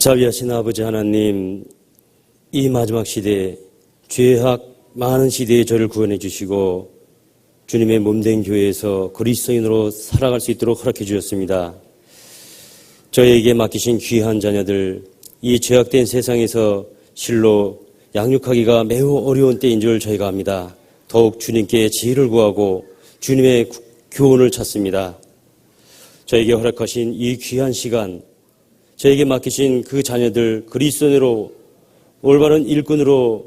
자비하신 아버지 하나님, 이 마지막 시대에 죄악 많은 시대에 저를 구원해 주시고 주님의 몸된 교회에서 그리스도인으로 살아갈 수 있도록 허락해 주셨습니다. 저에게 맡기신 귀한 자녀들, 이 죄악된 세상에서 실로 양육하기가 매우 어려운 때인 줄 저희가 압니다. 더욱 주님께 지혜를 구하고 주님의 교훈을 찾습니다. 저에게 허락하신 이 귀한 시간, 저에게 맡기신 그 자녀들 그리스도인으로 올바른 일꾼으로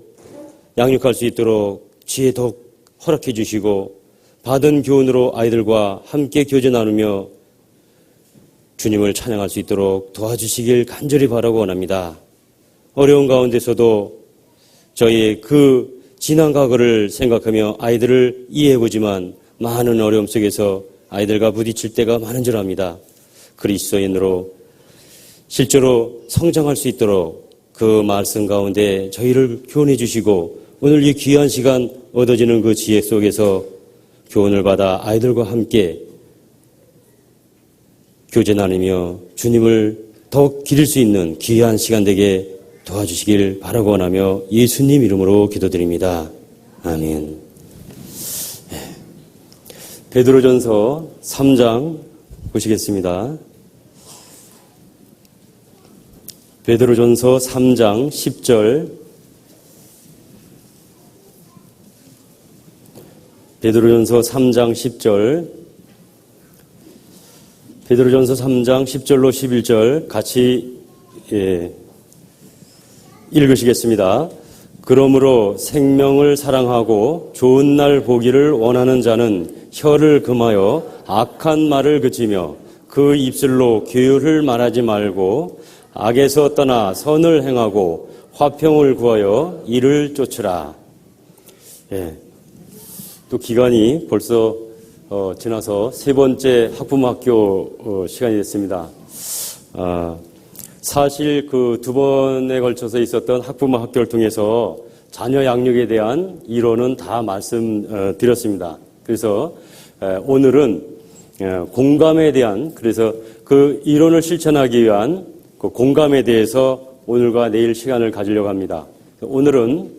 양육할 수 있도록 지혜 더욱 허락해 주시고 받은 교훈으로 아이들과 함께 교제 나누며 주님을 찬양할 수 있도록 도와주시길 간절히 바라고 원합니다. 어려운 가운데서도 저희의 그 지난 과거를 생각하며 아이들을 이해해보지만 많은 어려움 속에서 아이들과 부딪힐 때가 많은 줄 압니다. 그리스도인으로 실제로 성장할 수 있도록 그 말씀 가운데 저희를 교훈해 주시고 오늘 이 귀한 시간 얻어지는 그 지혜 속에서 교훈을 받아 아이들과 함께 교제 나누며 주님을 더욱 기릴 수 있는 귀한 시간 되게 도와주시길 바라고 원하며 예수님 이름으로 기도드립니다. 아멘. 베드로전서 3장 보시겠습니다. 베드로전서 3장 10절, 베드로전서 3장 10절, 베드로전서 3장 10절로 11절 같이 읽으시겠습니다. 그러므로 생명을 사랑하고 좋은 날 보기를 원하는 자는 혀를 금하여 악한 말을 그치며 그 입술로 교율을 말하지 말고 악에서 떠나 선을 행하고 화평을 구하여 이를 쫓으라. 또 기간이 벌써 지나서 세 번째 학부모학교 시간이 됐습니다. 사실 그 두 번에 걸쳐서 있었던 학부모학교를 통해서 자녀 양육에 대한 이론은 다 말씀드렸습니다. 그래서 오늘은 공감에 대한, 그래서 그 이론을 실천하기 위한 그 공감에 대해서 오늘과 내일 시간을 가지려고 합니다. 오늘은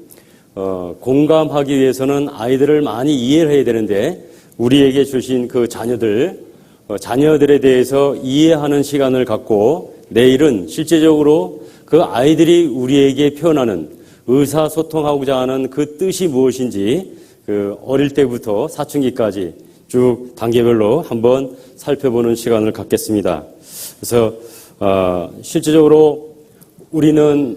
공감하기 위해서는 아이들을 많이 이해를 해야 되는데 우리에게 주신 그 자녀들에 대해서 이해하는 시간을 갖고 내일은 실제적으로 그 아이들이 우리에게 표현하는 의사소통하고자 하는 그 뜻이 무엇인지 그 어릴 때부터 사춘기까지 쭉 단계별로 한번 살펴보는 시간을 갖겠습니다. 그래서 실제적으로 우리는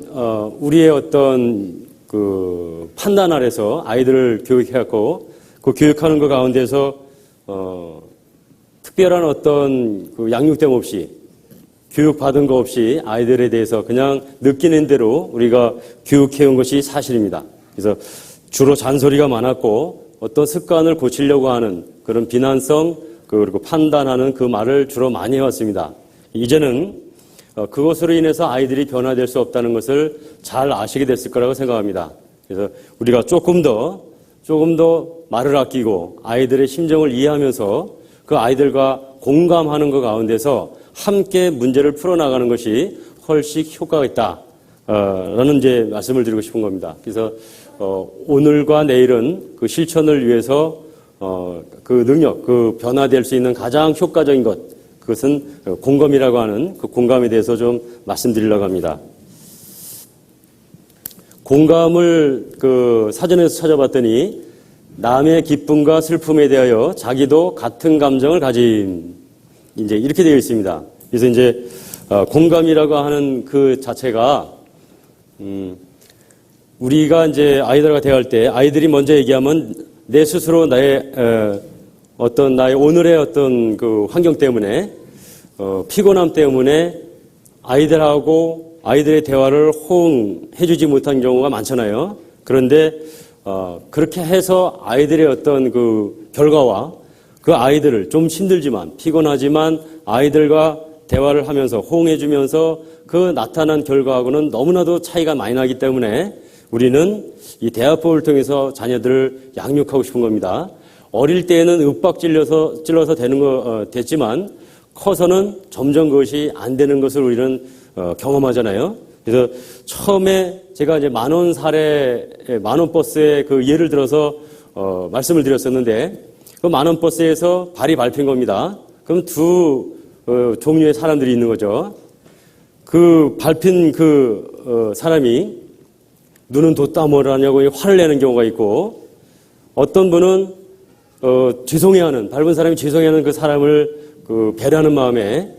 우리의 어떤 그 판단 아래서 아이들을 교육해갖고 그 교육하는 것 가운데서 특별한 어떤 그 양육됨 없이 교육받은 거 없이 아이들에 대해서 그냥 느끼는 대로 우리가 교육해온 것이 사실입니다. 그래서 주로 잔소리가 많았고 어떤 습관을 고치려고 하는 그런 비난성 그리고 판단하는 그 말을 주로 많이 해왔습니다. 이제는 그것으로 인해서 아이들이 변화될 수 없다는 것을 잘 아시게 됐을 거라고 생각합니다. 그래서 우리가 조금 더 말을 아끼고 아이들의 심정을 이해하면서 그 아이들과 공감하는 것 가운데서 함께 문제를 풀어나가는 것이 훨씬 효과가 있다. 라는 이제 말씀을 드리고 싶은 겁니다. 그래서 오늘과 내일은 그 실천을 위해서 그 능력, 그 변화될 수 있는 가장 효과적인 것, 그것은 공감이라고 하는 그 공감에 대해서 좀 말씀드리려고 합니다. 공감을 그 사전에서 찾아봤더니 남의 기쁨과 슬픔에 대하여 자기도 같은 감정을 가짐. 이제 이렇게 되어 있습니다. 그래서 이제 공감이라고 하는 그 자체가 우리가 이제 아이들과 대화할 때 아이들이 먼저 얘기하면 내 스스로 나의 오늘의 어떤 그 환경 때문에 피곤함 때문에 아이들의 대화를 호응해주지 못한 경우가 많잖아요. 그런데 그렇게 해서 아이들의 어떤 그 결과와 그 아이들을 좀 힘들지만 피곤하지만 아이들과 대화를 하면서 호응해주면서 그 나타난 결과하고는 너무나도 차이가 많이 나기 때문에 우리는 이 대화법을 통해서 자녀들을 양육하고 싶은 겁니다. 어릴 때에는 윽박 찔러서 됐지만 커서는 점점 그것이 안 되는 것을 우리는 경험하잖아요. 그래서 처음에 제가 이제 만원 사례, 만원 버스의 그 예를 들어서 말씀을 드렸었는데 그 만원 버스에서 발이 밟힌 겁니다. 그럼 두 종류의 사람들이 있는 거죠. 그 밟힌 사람이 눈은 돛담을 하냐고 화를 내는 경우가 있고 어떤 분은 죄송해하는 밟은 사람이 죄송해하는 그 사람을 배려하는 마음에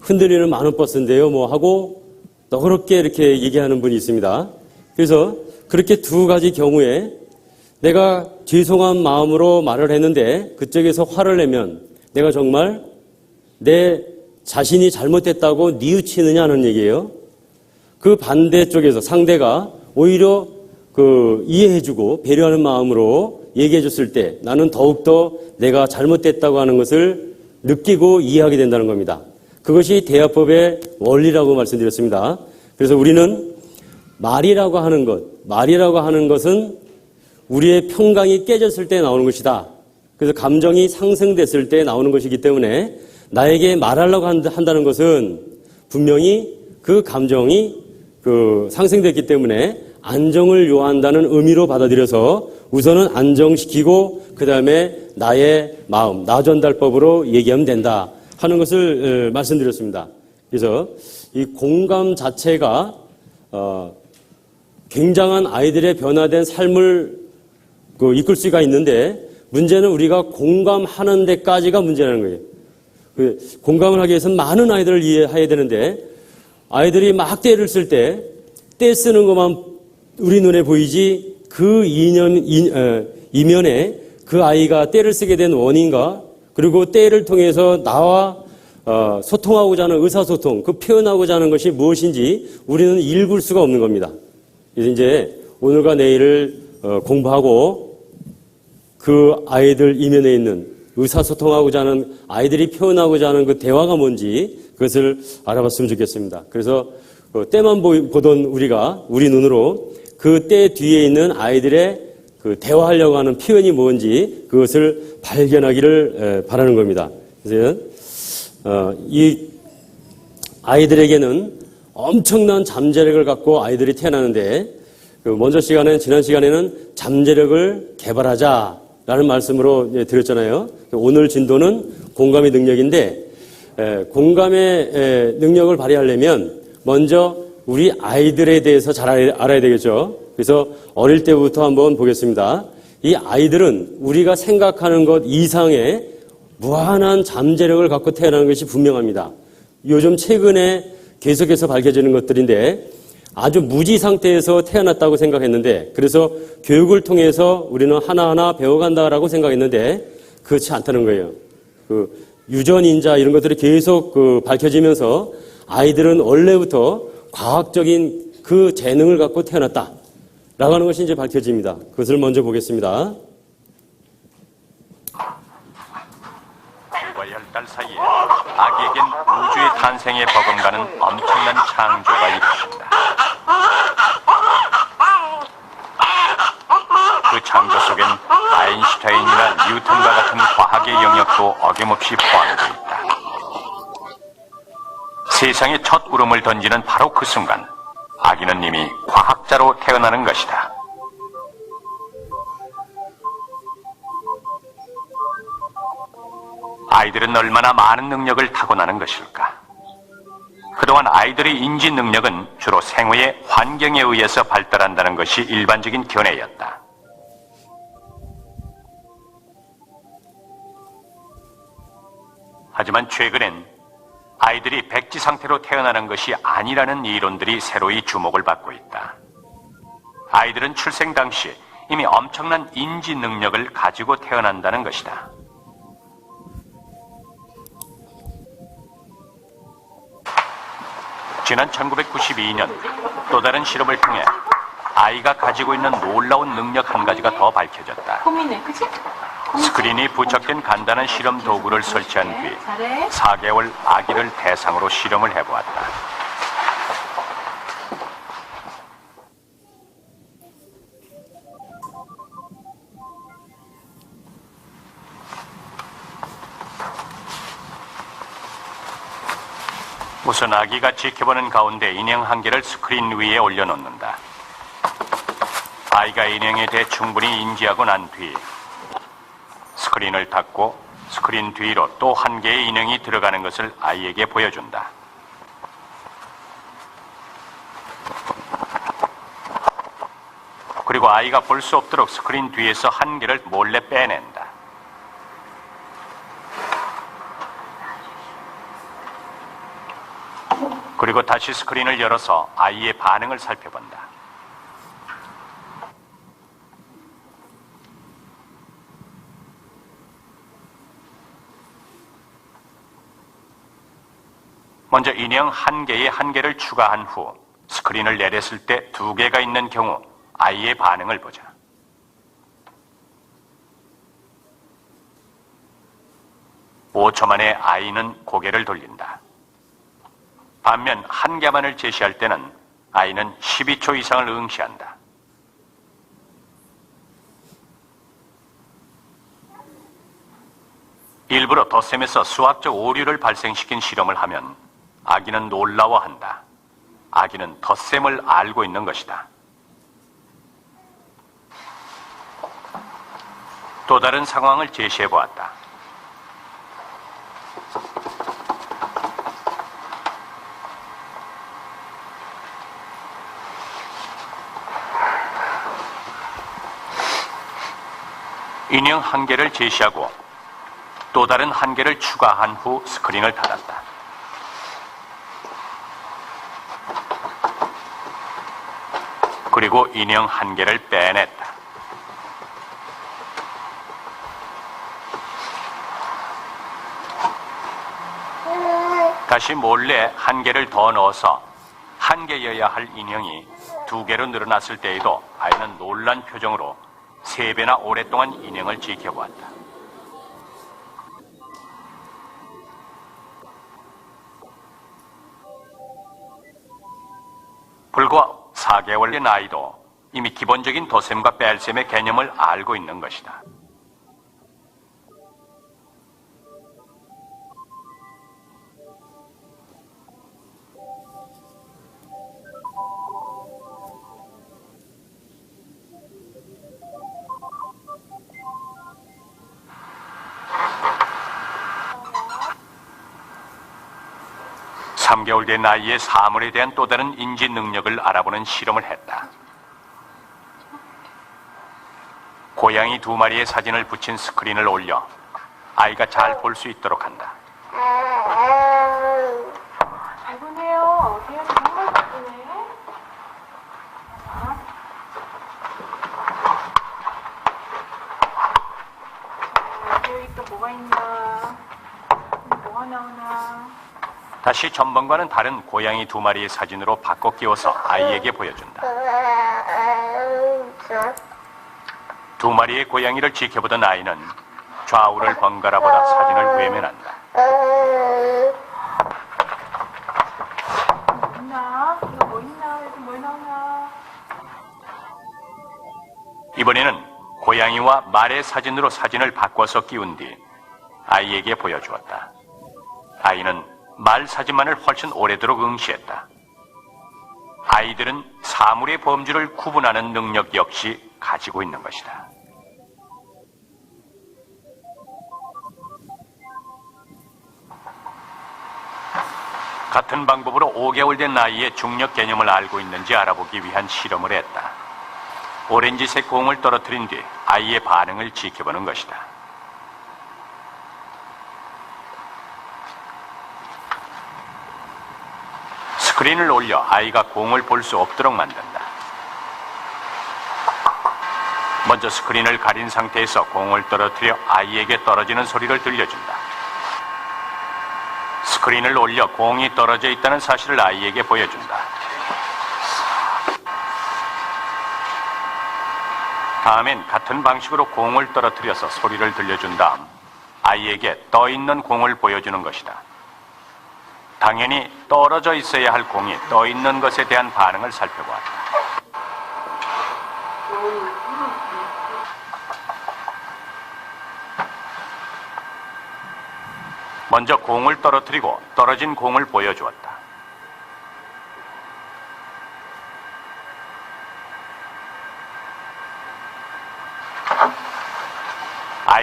흔들리는 만원 버스인데요 뭐 하고 너그럽게 이렇게 얘기하는 분이 있습니다. 그래서 그렇게 두 가지 경우에 내가 죄송한 마음으로 말을 했는데 그쪽에서 화를 내면 내가 정말 내 자신이 잘못됐다고 뉘우치느냐는 얘기예요. 그 반대쪽에서 상대가 오히려 이해해주고 배려하는 마음으로 얘기해줬을 때 나는 더욱더 내가 잘못됐다고 하는 것을 느끼고 이해하게 된다는 겁니다. 그것이 대화법의 원리라고 말씀드렸습니다. 그래서 우리는 말이라고 하는 것은 우리의 평강이 깨졌을 때 나오는 것이다. 그래서 감정이 상승됐을 때 나오는 것이기 때문에 나에게 말하려고 한다는 것은 분명히 그 감정이 상승됐기 때문에 안정을 요한다는 의미로 받아들여서 우선은 안정시키고 그 다음에 나의 마음, 나 전달법으로 얘기하면 된다 하는 것을 말씀드렸습니다. 그래서 이 공감 자체가 굉장한 아이들의 변화된 삶을 이끌 수가 있는데 문제는 우리가 공감하는 데까지가 문제라는 거예요. 공감을 하기 위해서는 많은 아이들을 이해해야 되는데 아이들이 막 떼를 쓸 때 떼 쓰는 것만 우리 눈에 보이지 그 이면에 그 아이가 떼를 쓰게 된 원인과 그리고 떼를 통해서 나와 소통하고자 하는 의사소통, 그 표현하고자 하는 것이 무엇인지 우리는 읽을 수가 없는 겁니다. 그래서 이제 오늘과 내일을 공부하고 그 아이들 이면에 있는 의사소통하고자 하는 아이들이 표현하고자 하는 그 대화가 뭔지 그것을 알아봤으면 좋겠습니다. 그래서 때만 보던 우리 눈으로 그 때 뒤에 있는 아이들의 대화하려고 하는 표현이 뭔지 그것을 발견하기를 바라는 겁니다. 그래서 이 아이들에게는 엄청난 잠재력을 갖고 아이들이 태어나는데 지난 시간에는 잠재력을 개발하자라는 말씀으로 드렸잖아요. 오늘 진도는 공감의 능력인데 공감의 능력을 발휘하려면 먼저 우리 아이들에 대해서 잘 알아야 되겠죠. 그래서 어릴 때부터 한번 보겠습니다. 이 아이들은 우리가 생각하는 것 이상의 무한한 잠재력을 갖고 태어나는 것이 분명합니다. 요즘 최근에 계속해서 밝혀지는 것들인데 아주 무지 상태에서 태어났다고 생각했는데 그래서 교육을 통해서 우리는 하나하나 배워간다라고 생각했는데 그렇지 않다는 거예요. 유전인자 이런 것들이 계속 밝혀지면서 아이들은 원래부터 과학적인 그 재능을 갖고 태어났다라고 하는 것이 이제 밝혀집니다. 그것을 먼저 보겠습니다. 7과 10달 사이에 아기에겐 우주의 탄생에 버금가는 엄청난 창조가 이루어진다. 그 창조 속엔 아인슈타인이나 뉴턴과 같은 과학의 영역도 어김없이 포함되어 있다. 세상에 첫 울음을 던지는 바로 그 순간 아기는 이미 과학자로 태어나는 것이다. 아이들은 얼마나 많은 능력을 타고나는 것일까? 그동안 아이들의 인지 능력은 주로 생후의 환경에 의해서 발달한다는 것이 일반적인 견해였다. 하지만 최근엔 아이들이 백지 상태로 태어나는 것이 아니라는 이론들이 새로이 주목을 받고 있다. 아이들은 출생 당시 이미 엄청난 인지 능력을 가지고 태어난다는 것이다. 지난 1992년 또 다른 실험을 통해 아이가 가지고 있는 놀라운 능력 한 가지가 더 밝혀졌다. 고민해, 그치? 스크린이 부착된 간단한 실험 도구를 설치한 뒤 4개월 아기를 대상으로 실험을 해보았다. 우선 아기가 지켜보는 가운데 인형 한 개를 스크린 위에 올려놓는다. 아이가 인형에 대해 충분히 인지하고 난 뒤 스크린을 닫고 스크린 뒤로 또 한 개의 인형이 들어가는 것을 아이에게 보여준다. 그리고 아이가 볼 수 없도록 스크린 뒤에서 한 개를 몰래 빼낸다. 그리고 다시 스크린을 열어서 아이의 반응을 살펴본다. 먼저 인형 한 개에 한 개를 추가한 후 스크린을 내렸을 때 두 개가 있는 경우 아이의 반응을 보자. (5초) 만에 아이는 고개를 돌린다. 반면 한 개만을 제시할 때는 아이는 12초 이상을 응시한다. 일부러 덧셈에서 수학적 오류를 발생시킨 실험을 하면 아기는 놀라워한다. 아기는 덧셈을 알고 있는 것이다. 또 다른 상황을 제시해 보았다. 인형 한 개를 제시하고 또 다른 한 개를 추가한 후 스크린을 닫았다. 그리고 인형 한 개를 빼냈다. 다시 몰래 한 개를 더 넣어서 한 개여야 할 인형이 두 개로 늘어났을 때에도 아이는 놀란 표정으로 3배나 오랫동안 인형을 지켜보았다. 불과 4개월 된 아이도 이미 기본적인 덧셈과 뺄셈의 개념을 알고 있는 것이다. (3 개월 된 아이의 사물에 대한 또 다른 인지 능력을 알아보는 실험을 했다. 고양이 2마리의 사진을 붙인 스크린을 올려 아이가 잘 볼 수 있도록 한다. 잘 보네요. 대현이 정말 바쁘네. 여기 또 뭐가 있나? 뭐가 나오나? 다시 전번과는 다른 고양이 2마리의 사진으로 바꿔 끼워서 아이에게 보여준다. 2마리의 고양이를 지켜보던 아이는 좌우를 번갈아 보다 사진을 외면한다. 뭐 있나? 이거 뭐 있나? 여기 뭐 나오나? 이번에는 고양이와 말의 사진으로 사진을 바꿔서 끼운 뒤 아이에게 보여주었다. 아이는 말 사진만을 훨씬 오래도록 응시했다. 아이들은 사물의 범주를 구분하는 능력 역시 가지고 있는 것이다. 같은 방법으로 5개월 된 아이의 중력 개념을 알고 있는지 알아보기 위한 실험을 했다. 오렌지색 공을 떨어뜨린 뒤 아이의 반응을 지켜보는 것이다. 스크린을 올려 아이가 공을 볼 수 없도록 만든다. 먼저 스크린을 가린 상태에서 공을 떨어뜨려 아이에게 떨어지는 소리를 들려준다. 스크린을 올려 공이 떨어져 있다는 사실을 아이에게 보여준다. 다음엔 같은 방식으로 공을 떨어뜨려서 소리를 들려준 다음 아이에게 떠 있는 공을 보여주는 것이다. 당연히 떨어져 있어야 할 공이 떠 있는 것에 대한 반응을 살펴보았다. 먼저 공을 떨어뜨리고 떨어진 공을 보여주었다.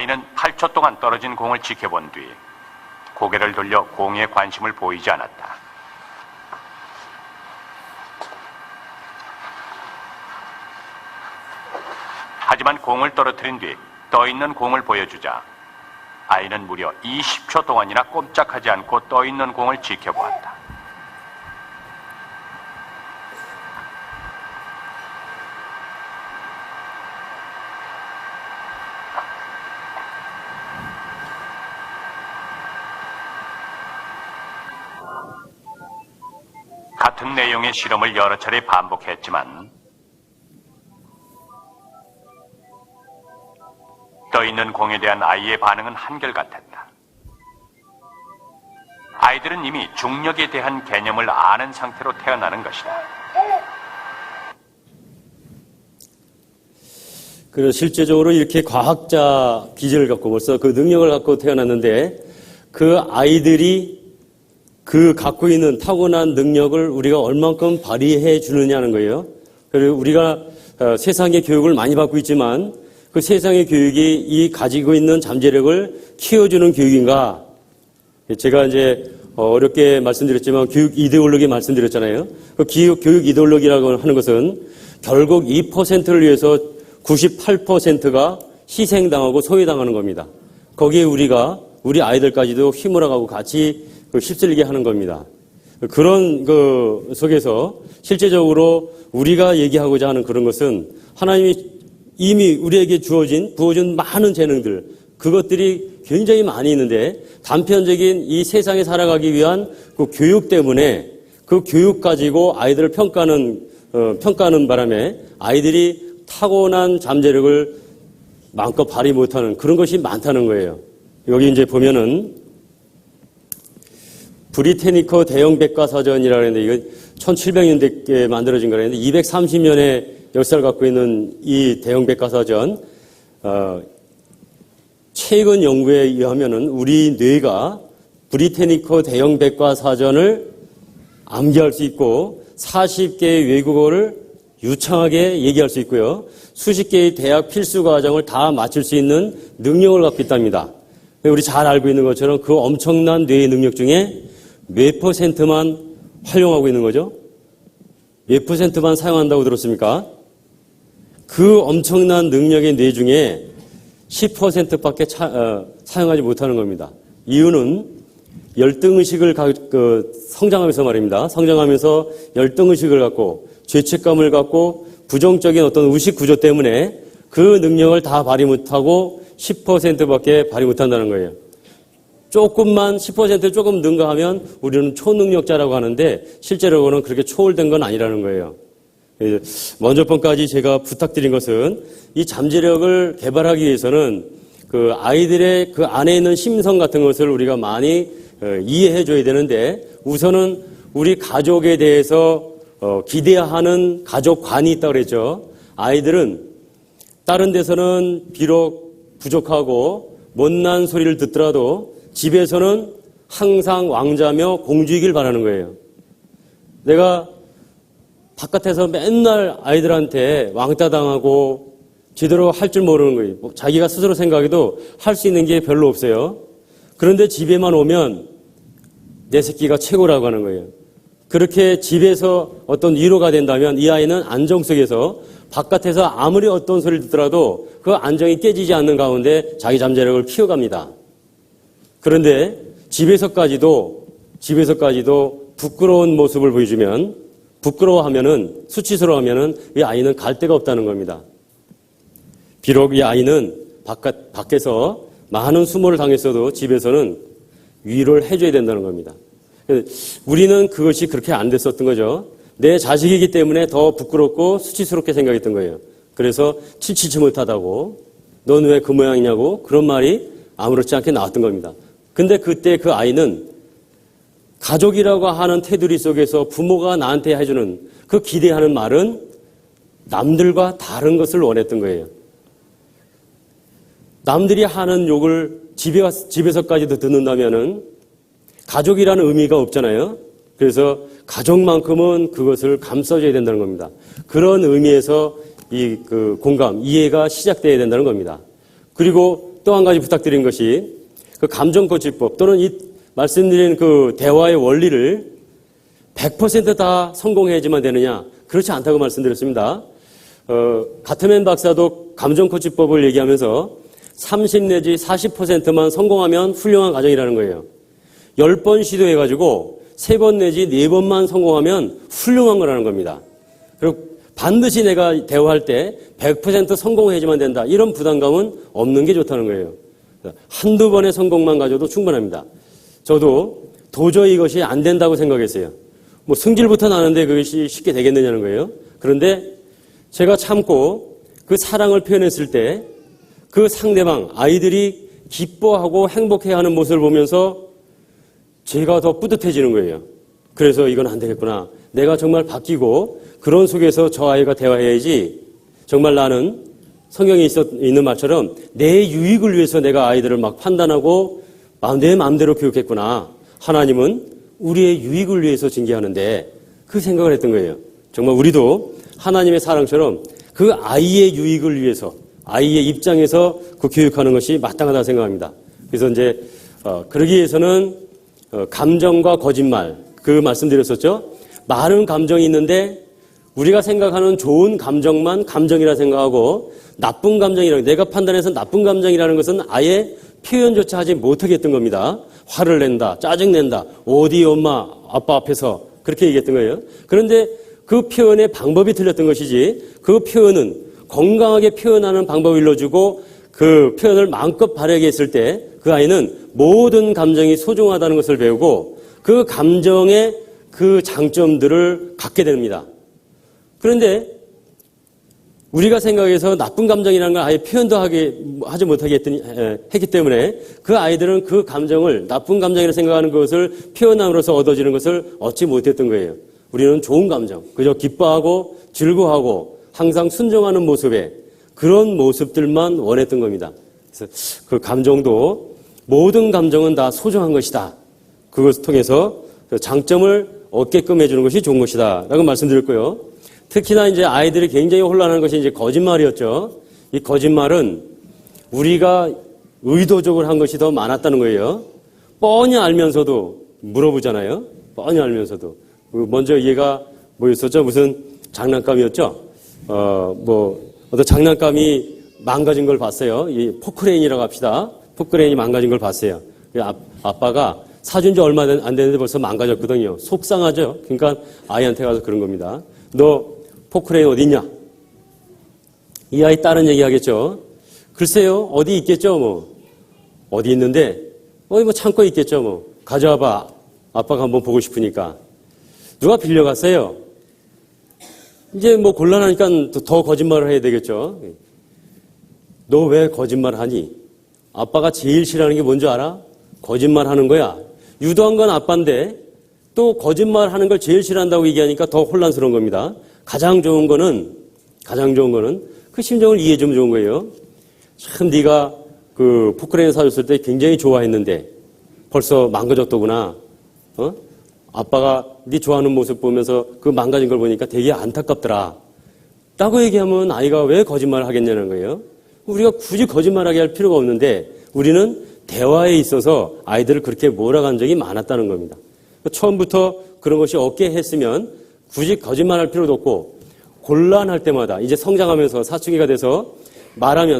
아이는 8초 동안 떨어진 공을 지켜본 뒤 고개를 돌려 공에 관심을 보이지 않았다. 하지만 공을 떨어뜨린 뒤 떠있는 공을 보여주자 아이는 무려 20초 동안이나 꼼짝하지 않고 떠있는 공을 지켜보았다. 같은 내용의 실험을 여러 차례 반복했지만 떠있는 공에 대한 아이의 반응은 한결같았다. 아이들은 이미 중력에 대한 개념을 아는 상태로 태어나는 것이다. 그래서 실제적으로 이렇게 과학자 기질을 갖고 벌써 그 능력을 갖고 태어났는데 그 아이들이 그 갖고 있는 타고난 능력을 우리가 얼만큼 발휘해 주느냐는 거예요. 그리고 우리가 세상의 교육을 많이 받고 있지만 그 세상의 교육이 이 가지고 있는 잠재력을 키워주는 교육인가? 제가 이제 어렵게 말씀드렸지만 교육 이데올로기 말씀드렸잖아요. 그 교육 이데올로기라고 하는 것은 결국 2%를 위해서 98%가 희생당하고 소외당하는 겁니다. 거기에 우리가 우리 아이들까지도 힘을어가고 같이 휩쓸리게 하는 겁니다. 그런 그 속에서 실제적으로 우리가 얘기하고자 하는 그런 것은 하나님이 이미 우리에게 부어준 많은 재능들, 그것들이 굉장히 많이 있는데 단편적인 이 세상에 살아가기 위한 그 교육 때문에 그 교육 가지고 아이들을 평가하는 바람에 아이들이 타고난 잠재력을 마음껏 발휘 못하는 그런 것이 많다는 거예요. 여기 이제 보면은 브리테니커 대형 백과사전이라고 했는데 이거 1700년대에 만들어진 거라는데 230년의 역사를 갖고 있는 이 대형 백과사전, 최근 연구에 의하면은 우리 뇌가 브리테니커 대형 백과사전을 암기할 수 있고 40개의 외국어를 유창하게 얘기할 수 있고요. 수십 개의 대학 필수 과정을 다 마칠 수 있는 능력을 갖고 있답니다. 우리 잘 알고 있는 것처럼 그 엄청난 뇌의 능력 중에 몇 %만 활용하고 있는 거죠? 몇 %만 사용한다고 들었습니까? 그 엄청난 능력의 뇌 중에 10%밖에 사용하지 못하는 겁니다. 이유는 열등의식을 성장하면서 말입니다. 성장하면서 열등의식을 갖고 죄책감을 갖고 부정적인 어떤 의식 구조 때문에 그 능력을 다 발휘 못하고 10%밖에 발휘 못한다는 거예요. 조금만 10%를 조금 능가하면 우리는 초능력자라고 하는데 실제로는 그렇게 초월된 건 아니라는 거예요. 먼저 번까지 제가 부탁드린 것은 이 잠재력을 개발하기 위해서는 그 아이들의 그 안에 있는 심성 같은 것을 우리가 많이 이해해 줘야 되는데 우선은 우리 가족에 대해서 기대하는 가족관이 있다고 그랬죠. 아이들은 다른 데서는 비록 부족하고 못난 소리를 듣더라도 집에서는 항상 왕자며 공주이길 바라는 거예요. 내가 바깥에서 맨날 아이들한테 왕따 당하고 제대로 할 줄 모르는 거예요. 자기가 스스로 생각해도 할 수 있는 게 별로 없어요. 그런데 집에만 오면 내 새끼가 최고라고 하는 거예요. 그렇게 집에서 어떤 위로가 된다면 이 아이는 안정 속에서 바깥에서 아무리 어떤 소리를 듣더라도 그 안정이 깨지지 않는 가운데 자기 잠재력을 키워갑니다. 그런데 집에서까지도 부끄러운 모습을 보여주면 부끄러워하면은 수치스러워하면은 이 아이는 갈 데가 없다는 겁니다. 비록 이 아이는 밖에서 많은 수모를 당했어도 집에서는 위로를 해줘야 된다는 겁니다. 우리는 그것이 그렇게 안 됐었던 거죠. 내 자식이기 때문에 더 부끄럽고 수치스럽게 생각했던 거예요. 그래서 칠치지 못하다고 넌 왜 그 모양이냐고 그런 말이 아무렇지 않게 나왔던 겁니다. 근데 그때 그 아이는 가족이라고 하는 테두리 속에서 부모가 나한테 해주는 그 기대하는 말은 남들과 다른 것을 원했던 거예요. 남들이 하는 욕을 집에서까지도 듣는다면은 가족이라는 의미가 없잖아요. 그래서 가족만큼은 그것을 감싸줘야 된다는 겁니다. 그런 의미에서 그 공감, 이해가 시작돼야 된다는 겁니다. 그리고 또 한 가지 부탁드린 것이 그 감정코치법 또는 이 말씀드린 그 대화의 원리를 100% 다 성공해야지만 되느냐? 그렇지 않다고 말씀드렸습니다. 가트맨 박사도 감정코치법을 얘기하면서 30 내지 40%만 성공하면 훌륭한 가정이라는 거예요. 10번 시도해가지고 3번 내지 4번만 성공하면 훌륭한 거라는 겁니다. 그리고 반드시 내가 대화할 때 100% 성공해야지만 된다. 이런 부담감은 없는 게 좋다는 거예요. 한두 번의 성공만 가져도 충분합니다. 저도 도저히 이것이 안 된다고 생각했어요. 뭐 승질부터 나는데 그것이 쉽게 되겠느냐는 거예요. 그런데 제가 참고 그 사랑을 표현했을 때 그 상대방, 아이들이 기뻐하고 행복해하는 모습을 보면서 제가 더 뿌듯해지는 거예요. 그래서 이건 안 되겠구나. 내가 정말 바뀌고 그런 속에서 저 아이가 대화해야지. 정말 나는 성경에 있는 말처럼 내 유익을 위해서 내가 아이들을 막 판단하고 내 마음대로 교육했구나. 하나님은 우리의 유익을 위해서 징계하는데 그 생각을 했던 거예요. 정말 우리도 하나님의 사랑처럼 그 아이의 유익을 위해서 아이의 입장에서 그 교육하는 것이 마땅하다고 생각합니다. 그래서 이제 그러기 위해서는 감정과 거짓말 그 말씀드렸었죠. 많은 감정이 있는데 우리가 생각하는 좋은 감정만 감정이라 생각하고 나쁜 감정이라는 내가 판단해서 나쁜 감정이라는 것은 아예 표현조차 하지 못하게 했던 겁니다. 화를 낸다, 짜증낸다, 어디 엄마, 아빠 앞에서 그렇게 얘기했던 거예요. 그런데 그 표현의 방법이 틀렸던 것이지 그 표현은 건강하게 표현하는 방법을 일러주고 그 표현을 마음껏 바르게 했을 때 그 아이는 모든 감정이 소중하다는 것을 배우고 그 감정의 그 장점들을 갖게 됩니다. 그런데 우리가 생각해서 나쁜 감정이라는 걸 아예 표현도 하지 못하게 했기 때문에 그 아이들은 그 감정을 나쁜 감정이라고 생각하는 것을 표현함으로써 얻어지는 것을 얻지 못했던 거예요. 우리는 좋은 감정, 그저 기뻐하고 즐거워하고 항상 순종하는 모습에 그런 모습들만 원했던 겁니다. 그래서 그 감정도 모든 감정은 다 소중한 것이다. 그것을 통해서 장점을 얻게끔 해주는 것이 좋은 것이다. 라고 말씀드렸고요. 특히나 이제 아이들이 굉장히 혼란하는 것이 이제 거짓말이었죠. 이 거짓말은 우리가 의도적으로 한 것이 더 많았다는 거예요. 뻔히 알면서도 물어보잖아요. 뻔히 알면서도. 먼저 얘가 뭐였었죠? 무슨 장난감이었죠? 어떤 장난감이 망가진 걸 봤어요. 이 포크레인이라고 합시다. 포크레인이 망가진 걸 봤어요. 아빠가 사준 지 얼마 안 됐는데 벌써 망가졌거든요. 속상하죠? 그러니까 아이한테 가서 그런 겁니다. 너 포크레인 어디 있냐? 이 아이 다른 얘기 하겠죠? 글쎄요, 어디 있겠죠, 뭐. 어디 있는데, 뭐 창고에 있겠죠, 뭐. 가져와봐. 아빠가 한번 보고 싶으니까. 누가 빌려갔어요? 이제 뭐 곤란하니까 더 거짓말을 해야 되겠죠. 너 왜 거짓말 하니? 아빠가 제일 싫어하는 게 뭔지 알아? 거짓말 하는 거야. 유도한 건 아빠인데 또 거짓말 하는 걸 제일 싫어한다고 얘기하니까 더 혼란스러운 겁니다. 가장 좋은 거는 그 심정을 이해해 주면 좋은 거예요. 참 네가 그 포크레인 사줬을 때 굉장히 좋아했는데 벌써 망가졌더구나. 아빠가 네 좋아하는 모습 보면서 그 망가진 걸 보니까 되게 안타깝더라. 라고 얘기하면 아이가 왜 거짓말을 하겠냐는 거예요. 우리가 굳이 거짓말하게 할 필요가 없는데 우리는 대화에 있어서 아이들을 그렇게 몰아간 적이 많았다는 겁니다. 처음부터 그런 것이 없게 했으면 굳이 거짓말할 필요도 없고 곤란할 때마다 이제 성장하면서 사춘기가 돼서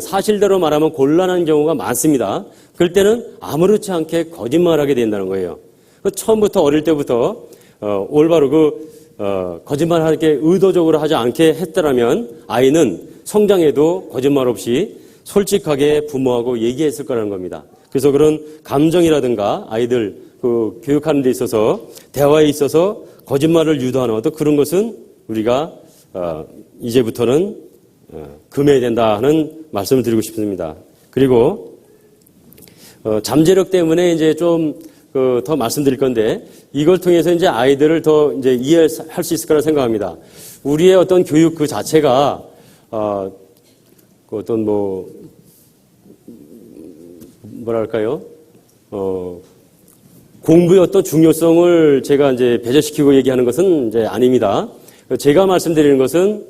사실대로 말하면 곤란한 경우가 많습니다. 그럴 때는 아무렇지 않게 거짓말하게 된다는 거예요. 처음부터 어릴 때부터 올바로 거짓말하게 의도적으로 하지 않게 했더라면 아이는 성장에도 거짓말 없이 솔직하게 부모하고 얘기했을 거라는 겁니다. 그래서 그런 감정이라든가 아이들 교육하는 데 있어서 대화에 있어서 거짓말을 유도하는 어떤 그런 것은 우리가 이제부터는 금해야 된다 하는 말씀을 드리고 싶습니다. 그리고 잠재력 때문에 이제 좀 더 말씀드릴 건데 이걸 통해서 이제 아이들을 더 이제 이해할 수 있을 거라 생각합니다. 우리의 어떤 교육 그 자체가 어떤 뭐랄까요? 공부의 어떤 중요성을 제가 이제 배제시키고 얘기하는 것은 이제 아닙니다. 제가 말씀드리는 것은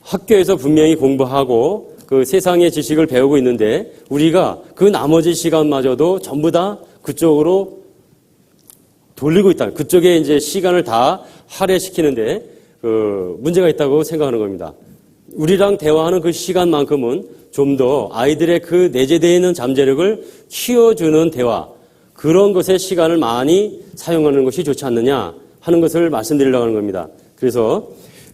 학교에서 분명히 공부하고 그 세상의 지식을 배우고 있는데 우리가 그 나머지 시간마저도 전부 다 그쪽으로 돌리고 있다. 그쪽에 이제 시간을 다 할애시키는데 문제가 있다고 생각하는 겁니다. 우리랑 대화하는 그 시간만큼은 좀 더 아이들의 그 내재되어 있는 잠재력을 키워주는 대화, 그런 것에 시간을 많이 사용하는 것이 좋지 않느냐 하는 것을 말씀드리려고 하는 겁니다. 그래서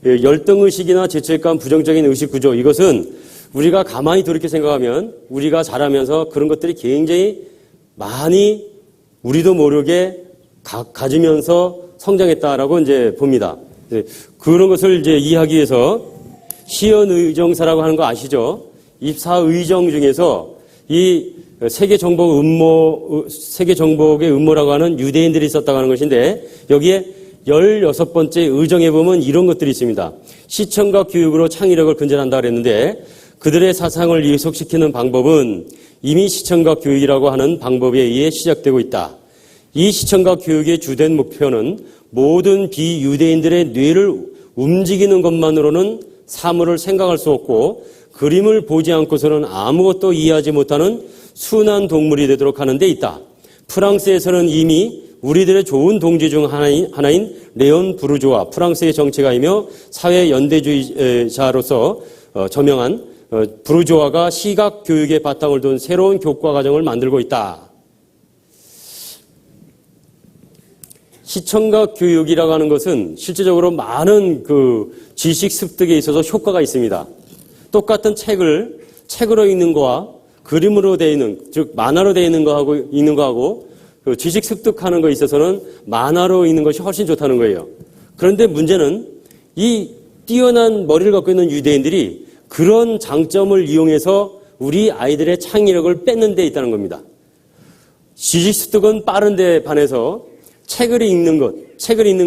열등의식이나 죄책감, 부정적인 의식구조, 이것은 우리가 가만히 돌이켜 생각하면 우리가 자라면서 그런 것들이 굉장히 많이 우리도 모르게 가지면서 성장했다라고 이제 봅니다. 그런 것을 이제 이해하기 위해서 시연의정사라고 하는 거 아시죠? 입사의정 중에서 이 세계 정복의 음모라고 하는 유대인들이 있었다고 하는 것인데 여기에 16번째 의정에 보면 이런 것들이 있습니다. 시청과 교육으로 창의력을 근절한다 그랬는데 그들의 사상을 이속시키는 방법은 이미 시청과 교육이라고 하는 방법에 의해 시작되고 있다. 이 시청과 교육의 주된 목표는 모든 비유대인들의 뇌를 움직이는 것만으로는 사물을 생각할 수 없고 그림을 보지 않고서는 아무것도 이해하지 못하는 순한 동물이 되도록 하는 데 있다. 프랑스에서는 이미 우리들의 좋은 동지 중 하나인 레온 부르조아, 프랑스의 정치가이며 사회 연대주의자로서 저명한 부르조아가 시각 교육의 바탕을 둔 새로운 교과 과정을 만들고 있다. 시청각 교육이라고 하는 것은 실제적으로 많은 그 지식 습득에 있어서 효과가 있습니다. 똑같은 책으로 읽는 거와 그림으로 되어 있는, 즉 만화로 되어 있는 거하고 읽는 거하고 그 지식 습득하는 거에 있어서는 만화로 읽는 것이 훨씬 좋다는 거예요. 그런데 문제는 이 뛰어난 머리를 갖고 있는 유대인들이 그런 장점을 이용해서 우리 아이들의 창의력을 뺏는 데 있다는 겁니다. 지식 습득은 빠른데 반해서 책을 읽는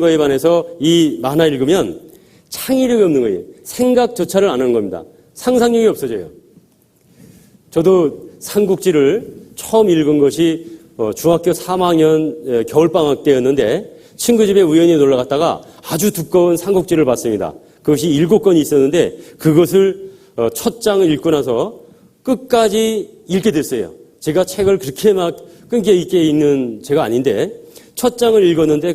거에 반해서 이 만화 읽으면 창의력이 없는 거예요. 생각조차를 안 하는 겁니다. 상상력이 없어져요. 저도 삼국지를 처음 읽은 것이 중학교 3학년 겨울방학 때였는데 친구 집에 우연히 놀러 갔다가 아주 두꺼운 삼국지를 봤습니다. 그것이 7권이 있었는데 그것을 첫 장을 읽고 나서 끝까지 읽게 됐어요. 제가 책을 그렇게 막 끈기 있게 읽는 제가 아닌데 첫 장을 읽었는데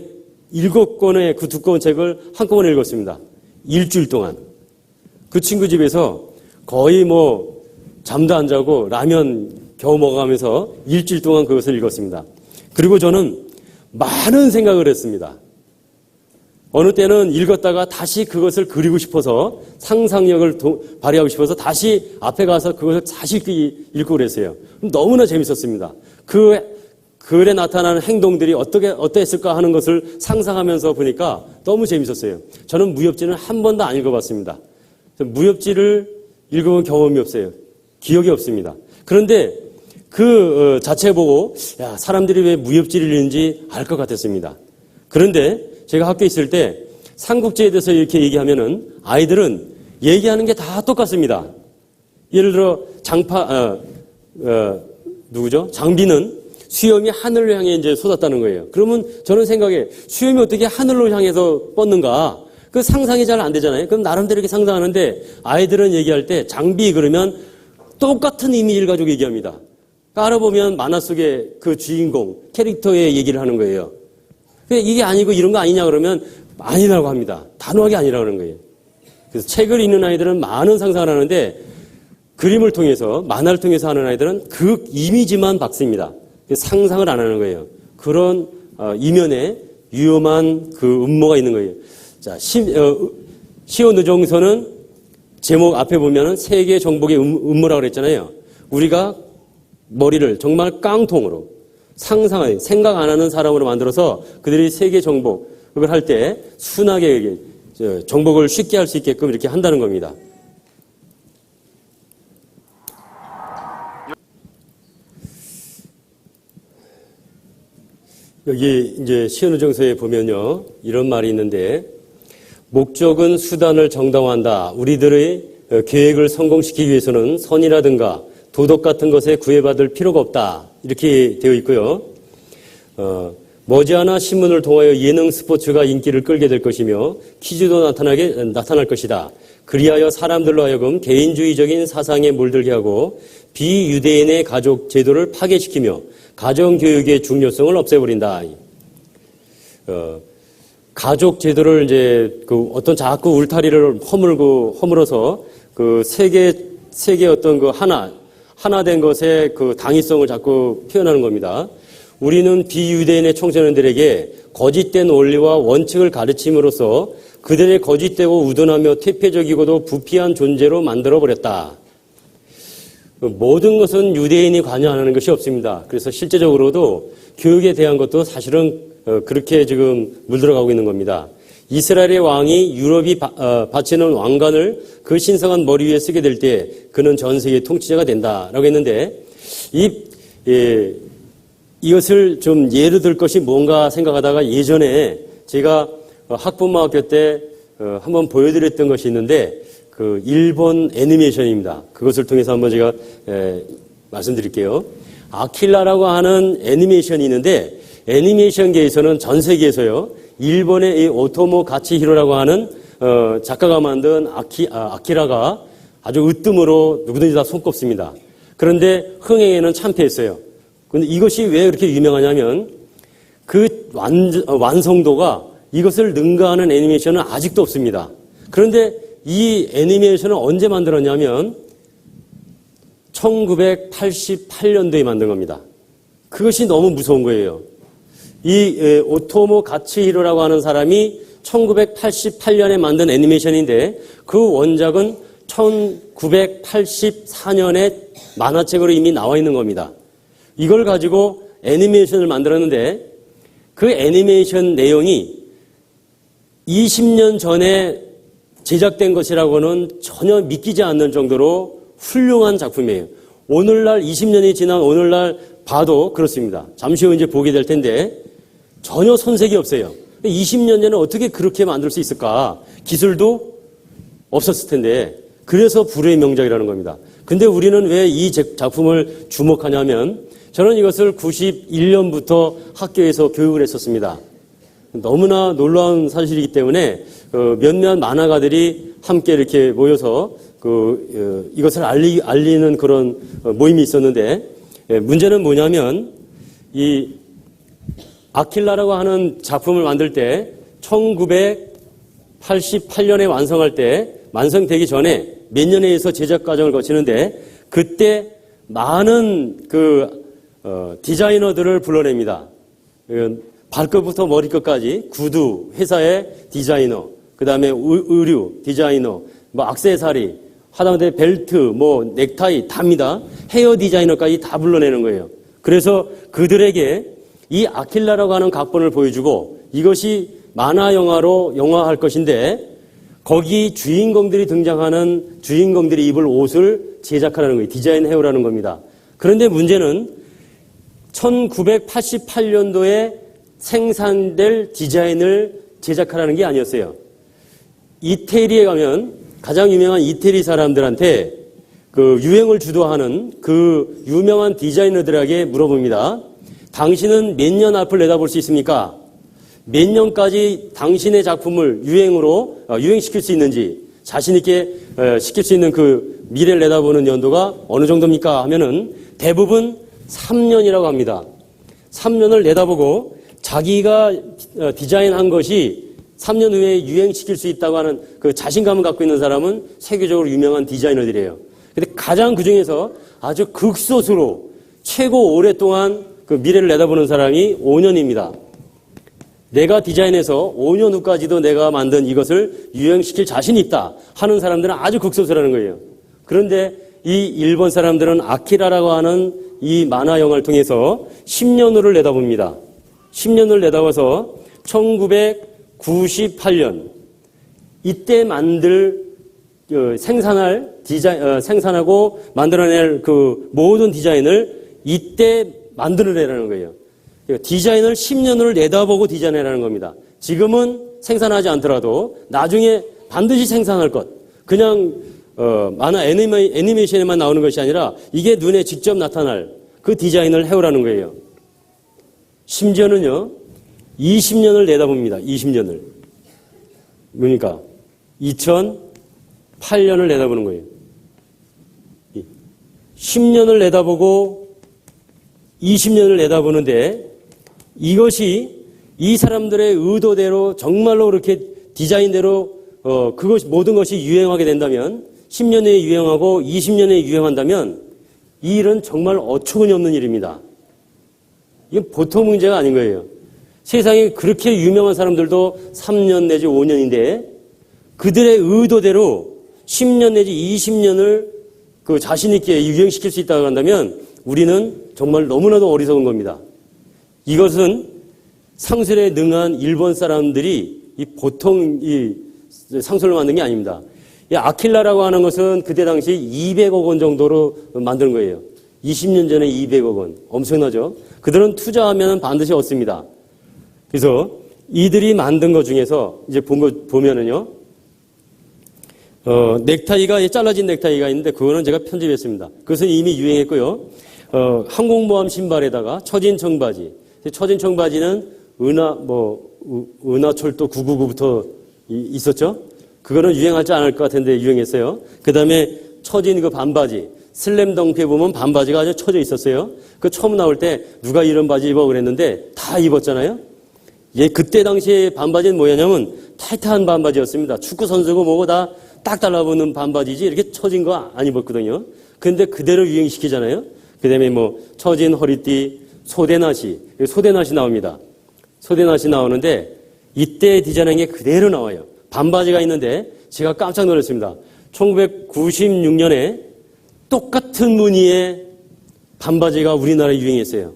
7권의 그 두꺼운 책을 한꺼번에 읽었습니다. 일주일 동안. 그 친구 집에서 거의 잠도 안 자고 라면 겨우 먹어가면서 일주일 동안 그것을 읽었습니다. 그리고 저는 많은 생각을 했습니다. 어느 때는 읽었다가 다시 그것을 그리고 싶어서 상상력을 발휘하고 싶어서 다시 앞에 가서 그것을 다시 읽고 그랬어요. 너무나 재밌었습니다. 그 글에 나타나는 행동들이 어떠했을까 하는 것을 상상하면서 보니까 너무 재밌었어요. 저는 무협지는 한 번도 안 읽어봤습니다. 무협지를 읽어본 경험이 없어요. 기억이 없습니다. 그런데 그 자체 보고 사람들이 왜 무협지를 읽는지 알 것 같았습니다. 그런데 제가 학교에 있을 때 삼국지에 대해서 이렇게 얘기하면은 아이들은 얘기하는 게 다 똑같습니다. 예를 들어 장비는 수염이 하늘을 향해 이제 쏟았다는 거예요. 그러면 저는 생각해 수염이 어떻게 하늘로 향해서 뻗는가? 그 상상이 잘 안 되잖아요. 그럼 나름대로 이렇게 상상하는데 아이들은 얘기할 때 장비 그러면 똑같은 이미지를 가지고 얘기합니다. 깔아보면 만화 속의 그 주인공 캐릭터의 얘기를 하는 거예요. 이게 아니고 이런 거 아니냐 그러면 아니라고 합니다. 단호하게 아니라고 하는 거예요. 그래서 책을 읽는 아이들은 많은 상상을 하는데 그림을 통해서 만화를 통해서 하는 아이들은 그 이미지만 박습니다. 상상을 안 하는 거예요. 그런 이면에 위험한 그 음모가 있는 거예요. 자, 시온의정서는 제목 앞에 보면은 세계 정복의 음모라고 그랬잖아요. 우리가 머리를 정말 깡통으로 생각 안 하는 사람으로 만들어서 그들이 세계 정복을 할 때 순하게 정복을 쉽게 할 수 있게끔 이렇게 한다는 겁니다. 여기 이제 시온의정서에 보면요, 이런 말이 있는데, 목적은 수단을 정당화한다. 우리들의 계획을 성공시키기 위해서는 선이라든가 도덕 같은 것에 구애받을 필요가 없다. 이렇게 되어 있고요. 머지않아 신문을 통하여 예능 스포츠가 인기를 끌게 될 것이며 퀴즈도 나타날 것이다. 그리하여 사람들로 하여금 개인주의적인 사상에 물들게 하고 비유대인의 가족 제도를 파괴시키며 가정교육의 중요성을 없애버린다. 가족 제도를 이제 그 어떤 자꾸 울타리를 허물어서 그 세계 어떤 그 하나 된 것의 그 당위성을 자꾸 표현하는 겁니다. 우리는 비유대인의 청소년들에게 거짓된 원리와 원칙을 가르침으로써 그들의 거짓되고 우둔하며 퇴폐적이고도 부패한 존재로 만들어버렸다. 모든 것은 유대인이 관여하는 것이 없습니다. 그래서 실제적으로도 교육에 대한 것도 사실은 그렇게 지금 물들어가고 있는 겁니다. 이스라엘의 왕이 유럽이 바치는 왕관을 그 신성한 머리 위에 쓰게 될 때 그는 전 세계 통치자가 된다라고 했는데 이것을 좀 예로 들 것이 뭔가 생각하다가 예전에 제가 학부모학교 때 한번 보여드렸던 것이 있는데 그 일본 애니메이션입니다. 그것을 통해서 한번 제가 말씀드릴게요. 아킬라라고 하는 애니메이션이 있는데 애니메이션계에서는 전 세계에서요. 일본의 이 오토모 가치히로라고 하는 작가가 만든 아키라가 아주 으뜸으로 누구든지 다 손꼽습니다. 그런데 흥행에는 참패했어요. 그런데 이것이 왜 그렇게 유명하냐면 그 완성도가 이것을 능가하는 애니메이션은 아직도 없습니다. 그런데 이 애니메이션을 언제 만들었냐면 1988년도에 만든 겁니다. 그것이 너무 무서운 거예요. 이 오토모 가츠히로라고 하는 사람이 1988년에 만든 애니메이션인데 그 원작은 1984년에 만화책으로 이미 나와 있는 겁니다. 이걸 가지고 애니메이션을 만들었는데 그 애니메이션 내용이 20년 전에 제작된 것이라고는 전혀 믿기지 않는 정도로 훌륭한 작품이에요. 오늘날 20년이 지난 오늘날 봐도 그렇습니다. 잠시 후 이제 보게 될 텐데 전혀 손색이 없어요. 20년 전에 어떻게 그렇게 만들 수 있을까? 기술도 없었을 텐데 그래서 불후의 명작이라는 겁니다. 근데 우리는 왜 이 작품을 주목하냐면 저는 이것을 91년부터 학교에서 교육을 했었습니다. 너무나 놀라운 사실이기 때문에 몇몇 만화가들이 함께 이렇게 모여서 이것을 알리는 그런 모임이 있었는데 문제는 뭐냐면 이 아킬라라고 하는 작품을 만들 때 1988년에 완성할 때 완성되기 전에 몇 년에 의해서 제작 과정을 거치는데 그때 많은 디자이너들을 불러냅니다. 발끝부터 머리끝까지 구두 회사의 디자이너, 그 다음에 의류 디자이너, 뭐 액세서리, 하다못해 벨트, 뭐 넥타이 답니다. 헤어 디자이너까지 다 불러내는 거예요. 그래서 그들에게 이 아킬라라고 하는 각본을 보여주고 이것이 만화 영화로 영화할 것인데 거기 주인공들이 등장하는 주인공들이 입을 옷을 제작하라는 거예요. 디자인 해오라는 겁니다. 그런데 문제는 1988년도에 생산될 디자인을 제작하라는 게 아니었어요. 이태리에 가면 가장 유명한 이태리 사람들한테 그 유행을 주도하는 그 유명한 디자이너들에게 물어봅니다. 당신은 몇 년 앞을 내다볼 수 있습니까? 몇 년까지 당신의 작품을 유행시킬 수 있는지 자신 있게 시킬 수 있는 그 미래를 내다보는 연도가 어느 정도입니까? 하면은 대부분 3년이라고 합니다. 3년을 내다보고 자기가 디자인한 것이 3년 후에 유행시킬 수 있다고 하는 그 자신감을 갖고 있는 사람은 세계적으로 유명한 디자이너들이에요. 근데 가장 그 중에서 아주 극소수로 최고 오랫동안 그 미래를 내다보는 사람이 5년입니다. 내가 디자인해서 5년 후까지도 내가 만든 이것을 유행시킬 자신이 있다 하는 사람들은 아주 극소수라는 거예요. 그런데 이 일본 사람들은 아키라라고 하는 이 만화 영화를 통해서 10년 후를 내다봅니다. 10년을 내다봐서 1998년 이때 생산하고 만들어낼 그 모든 디자인을 이때 만들어내라는 거예요. 디자인을 10년을 내다보고 디자인해라는 겁니다. 지금은 생산하지 않더라도 나중에 반드시 생산할 것. 그냥 만화 애니메이션에만 나오는 것이 아니라 이게 눈에 직접 나타날 그 디자인을 해오라는 거예요. 심지어는요. 20년을 내다봅니다. 20년을. 그러니까 8년을 내다보는 거예요. 10년을 내다보고 20년을 내다보는데 이것이 이 사람들의 의도대로 정말로 그렇게 디자인대로 그것 모든 것이 유행하게 된다면 10년에 유행하고 20년에 유행한다면 이 일은 정말 어처구니 없는 일입니다. 이건 보통 문제가 아닌 거예요. 세상에 그렇게 유명한 사람들도 3년 내지 5년인데 그들의 의도대로 10년 내지 20년을 그 자신 있게 유행시킬 수 있다고 한다면 우리는 정말 너무나도 어리석은 겁니다. 이것은 상술에 능한 일본 사람들이 보통 이 상술을 만든 게 아닙니다. 이 아킬라라고 하는 것은 그때 당시 200억 원 정도로 만든 거예요. 20년 전에 200억 원. 엄청나죠? 그들은 투자하면 반드시 얻습니다. 그래서 이들이 만든 것 중에서 이제 보면은요, 넥타이가, 잘라진 넥타이가 있는데 그거는 제가 편집했습니다. 그것은 이미 유행했고요. 항공모함 신발에다가 처진 청바지. 처진 청바지는 은하철도 999부터 있었죠? 그거는 유행하지 않을 것 같은데 유행했어요. 그 다음에 처진 그 반바지. 슬램덩크에 보면 반바지가 아주 처져 있었어요. 그 처음 나올 때 누가 이런 바지 입어 그랬는데 다 입었잖아요? 예, 그때 당시에 반바지는 뭐였냐면 타이트한 반바지였습니다. 축구 선수고 뭐고 다 딱 달라붙는 반바지지 이렇게 처진 거 안 입었거든요. 근데 그대로 유행시키잖아요. 그 다음에 뭐 처진 허리띠, 소대나시 나옵니다. 소대나시 나오는데 이때 디자인한 게 그대로 나와요. 반바지가 있는데 제가 깜짝 놀랐습니다. 1996년에 똑같은 무늬의 반바지가 우리나라에 유행했어요.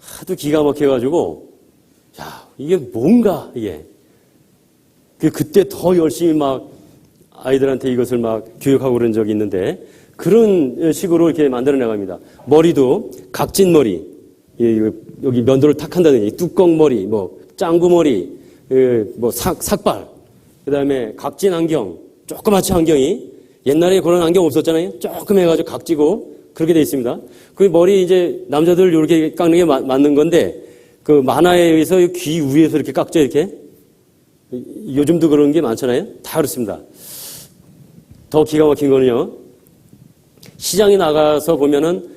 하도 기가 막혀가지고 야, 이게 뭔가 이게 그때 더 열심히 막 아이들한테 이것을 막 교육하고 그런 적이 있는데 그런 식으로 이렇게 만들어 나갑니다. 머리도 각진 머리, 여기 면도를 탁 한다든지 뚜껑 머리, 뭐 짱구 머리, 뭐 삭발, 그 다음에 각진 안경, 조그맣지 안경이 옛날에 그런 안경 없었잖아요. 조금 해가지고 각지고 그렇게 돼 있습니다. 그 머리 이제 남자들 이렇게 깎는 게 맞는 건데 그 만화에 의해서 귀 위에서 이렇게 깎죠 이렇게. 요즘도 그런 게 많잖아요. 다 그렇습니다. 더 기가 막힌 거는요. 시장에 나가서 보면은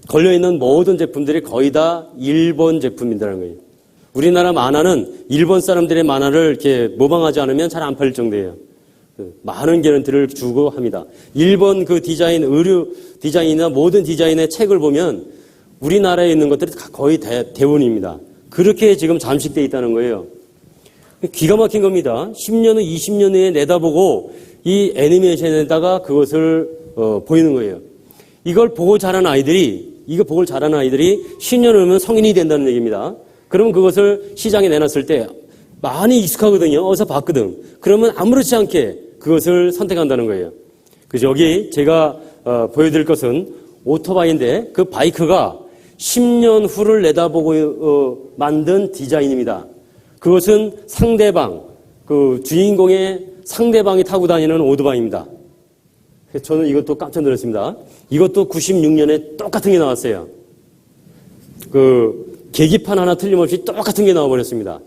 걸려있는 모든 제품들이 거의 다 일본 제품이라는 거예요. 우리나라 만화는 일본 사람들의 만화를 이렇게 모방하지 않으면 잘 안 팔릴 정도예요. 많은 개런티를 주고 합니다. 일본 그 디자인, 의류 디자인이나 모든 디자인의 책을 보면 우리나라에 있는 것들이 거의 대부분입니다. 그렇게 지금 잠식되어 있다는 거예요. 기가 막힌 겁니다. 10년 후, 20년 후에 내다보고 이 애니메이션에다가 그것을 보이는 거예요. 이걸 보고 자란 아이들이 10년 후면 성인이 된다는 얘기입니다. 그러면 그것을 시장에 내놨을 때 많이 익숙하거든요. 어디서 봤거든. 그러면 아무렇지 않게 그것을 선택한다는 거예요. 그래서 여기 제가 보여드릴 것은 오토바이인데 그 바이크가 10년 후를 내다보고 만든 디자인입니다. 그것은 상대방, 그 주인공의 상대방이 타고 다니는 오토바이입니다. 저는 이것도 깜짝 놀랐습니다. 이것도 96년에 똑같은 게 나왔어요. 그 계기판 하나 틀림없이 똑같은 게 나와버렸습니다.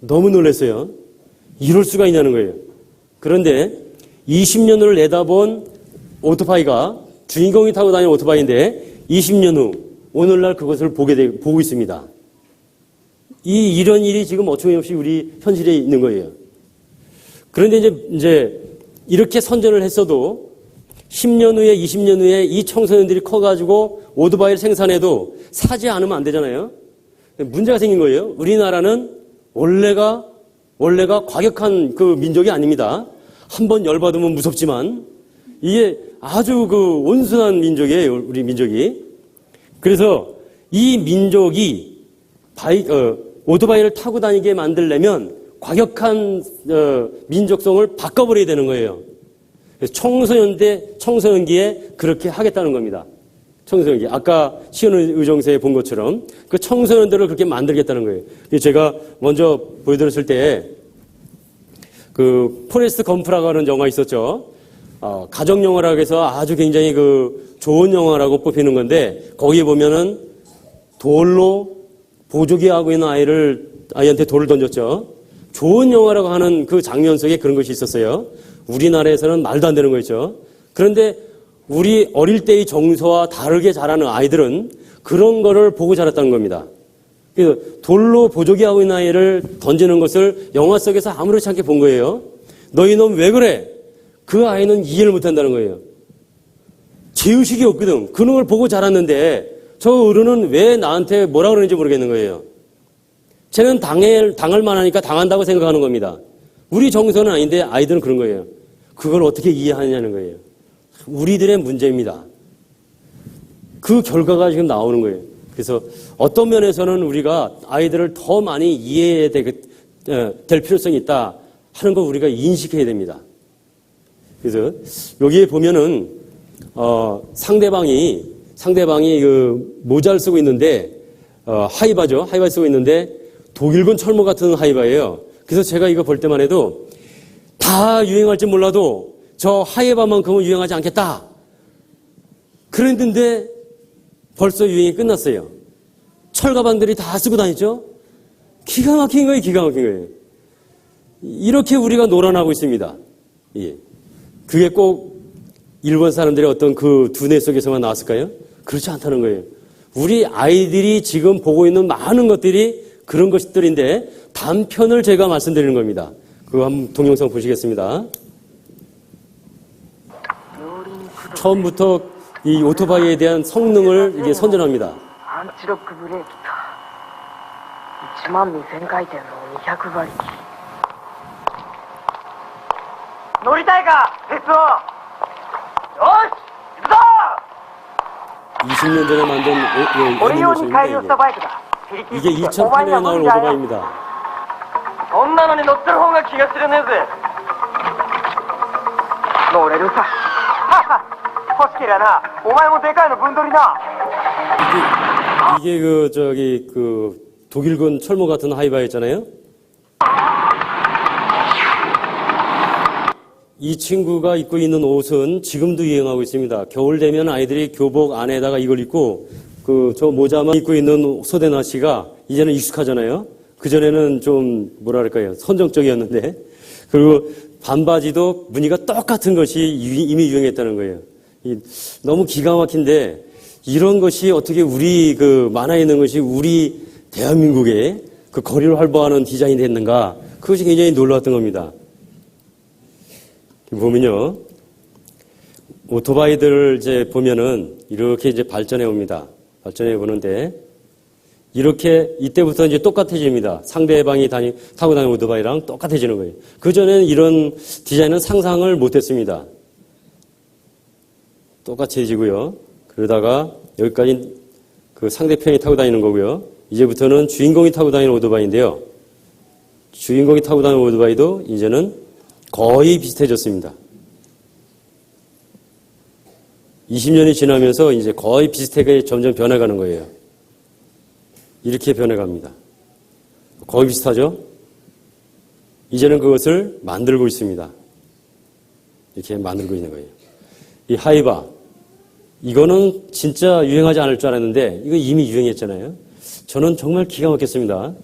너무 놀랐어요. 이럴 수가 있냐는 거예요. 그런데 20년 후를 내다본 오토바이가 주인공이 타고 다니는 오토바이인데 20년 후 오늘날 그것을 보고 있습니다. 이런 일이 지금 어처구니 없이 우리 현실에 있는 거예요. 그런데 이제 이렇게 선전을 했어도 10년 후에 20년 후에 이 청소년들이 커가지고 오토바이를 생산해도 사지 않으면 안 되잖아요. 문제가 생긴 거예요. 우리나라는 원래가 과격한 그 민족이 아닙니다. 한번 열받으면 무섭지만 이게 아주 그 온순한 민족이에요. 우리 민족이. 그래서 이 민족이 오토바이를 타고 다니게 만들려면 과격한 민족성을 바꿔버려야 되는 거예요. 청소년기에 그렇게 하겠다는 겁니다. 청소년기. 아까 시온의정서에 본 것처럼 그 청소년들을 그렇게 만들겠다는 거예요. 제가 먼저 보여드렸을 때 그 포레스트 검프라고 하는 영화 있었죠. 가족 영화라고 해서 아주 굉장히 그 좋은 영화라고 뽑히는 건데 거기에 보면은 돌로 보조기 하고 있는 아이한테 돌을 던졌죠. 좋은 영화라고 하는 그 장면 속에 그런 것이 있었어요. 우리나라에서는 말도 안 되는 거였죠. 그런데 우리 어릴 때의 정서와 다르게 자라는 아이들은 그런 거를 보고 자랐다는 겁니다. 그래서 돌로 보조개 하고 있는 아이를 던지는 것을 영화 속에서 아무렇지 않게 본 거예요. 너희 놈 왜 그래? 그 아이는 이해를 못한다는 거예요. 죄의식이 없거든. 그런 걸 보고 자랐는데 저 어른은 왜 나한테 뭐라 그러는지 모르겠는 거예요. 쟤는 당할 만하니까 당한다고 생각하는 겁니다. 우리 정서는 아닌데 아이들은 그런 거예요. 그걸 어떻게 이해하느냐는 거예요. 우리들의 문제입니다. 그 결과가 지금 나오는 거예요. 그래서 어떤 면에서는 우리가 아이들을 더 많이 이해해야 될 필요성이 있다 하는 거 우리가 인식해야 됩니다. 그래서 여기에 보면은 상대방이 그 모자를 쓰고 있는데 하이바죠. 하이바 쓰고 있는데 독일군 철모 같은 하이바예요. 그래서 제가 이거 볼 때만 해도 다 유행할지 몰라도 저 하이바만큼은 유행하지 않겠다. 그랬는데 벌써 유행이 끝났어요. 철가방들이 다 쓰고 다니죠. 기가 막힌 거예요. 기가 막힌 거예요. 이렇게 우리가 놀아나고 있습니다. 예. 그게 꼭 일본 사람들의 어떤 그 두뇌 속에서만 나왔을까요? 그렇지 않다는 거예요. 우리 아이들이 지금 보고 있는 많은 것들이 그런 것들인데 단편을 제가 말씀드리는 겁니다. 그거 한번 동영상 보시겠습니다. 처음부터 이 오토바이에 대한 성능을 이게 선전합니다. アンチロックブレーキと12000回転の200馬力乗りたいか鉄夫よし行くぞ 20년 전에 만든 俺用に改良し 애니메이션인데 たバイクだ 이게 2008년에 나온 오토바이입니다. そんなのに乗ってる方が気が知れねえぜ乗れるさ欲しけりゃなお前もでかいのぶんどりな 이게 그 독일군 철모 같은 하이바였잖아요. 이 친구가 입고 있는 옷은 지금도 유행하고 있습니다. 겨울 되면 아이들이 교복 안에다가 이걸 입고 저 모자만 입고 있는 소대나 씨가 이제는 익숙하잖아요. 그전에는 좀 뭐랄까요. 선정적이었는데. 그리고 반바지도 무늬가 똑같은 것이 이미 유행했다는 거예요. 너무 기가 막힌데 이런 것이 어떻게 우리 그 만화에 있는 것이 우리 대한민국의 그 거리를 활보하는 디자인이 됐는가. 그것이 굉장히 놀라웠던 겁니다. 보면요. 오토바이들을 이제 보면은 이렇게 이제 발전해 옵니다. 발전해 보는데 이렇게 이때부터 이제 똑같아집니다. 상대방이 타고 다니는 오토바이랑 똑같아지는 거예요. 그전에는 이런 디자인은 상상을 못 했습니다. 똑같아지고요. 그러다가 여기까지 그 상대편이 타고 다니는 거고요. 이제부터는 주인공이 타고 다니는 오토바이인데요. 주인공이 타고 다니는 오토바이도 이제는 거의 비슷해졌습니다. 20년이 지나면서 이제 거의 비슷하게 점점 변해가는 거예요. 이렇게 변해갑니다. 거의 비슷하죠? 이제는 그것을 만들고 있습니다. 이렇게 만들고 있는 거예요. 이 하이바, 이거는 진짜 유행하지 않을 줄 알았는데 이거 이미 유행했잖아요. 저는 정말 기가 막혔습니다.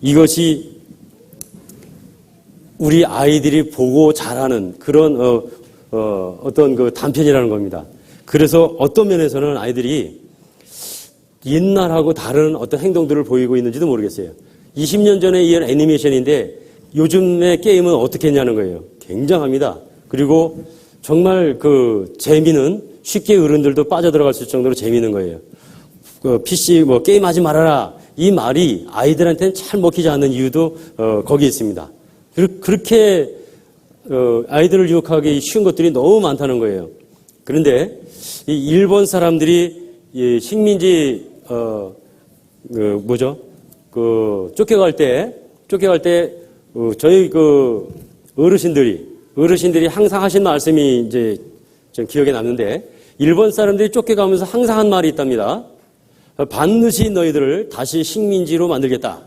이것이 우리 아이들이 보고 자라는 그런 어떤 그 단편이라는 겁니다. 그래서 어떤 면에서는 아이들이 옛날하고 다른 어떤 행동들을 보이고 있는지도 모르겠어요. 20년 전에 이은 애니메이션인데 요즘의 게임은 어떻게 했냐는 거예요. 굉장합니다. 그리고 정말 그 재미는 쉽게 어른들도 빠져들어갈 수 있을 정도로 재미있는 거예요. 그 PC 게임하지 말아라 이 말이 아이들한테는 잘 먹히지 않는 이유도 거기에 있습니다. 그렇게 아이들을 유혹하기 쉬운 것들이 너무 많다는 거예요. 그런데 이 일본 사람들이 이 식민지 쫓겨갈 때 저희 그 어르신들이 항상 하신 말씀이 이제 좀 기억에 남는데 일본 사람들이 쫓겨가면서 항상 한 말이 있답니다. 반드시 너희들을 다시 식민지로 만들겠다.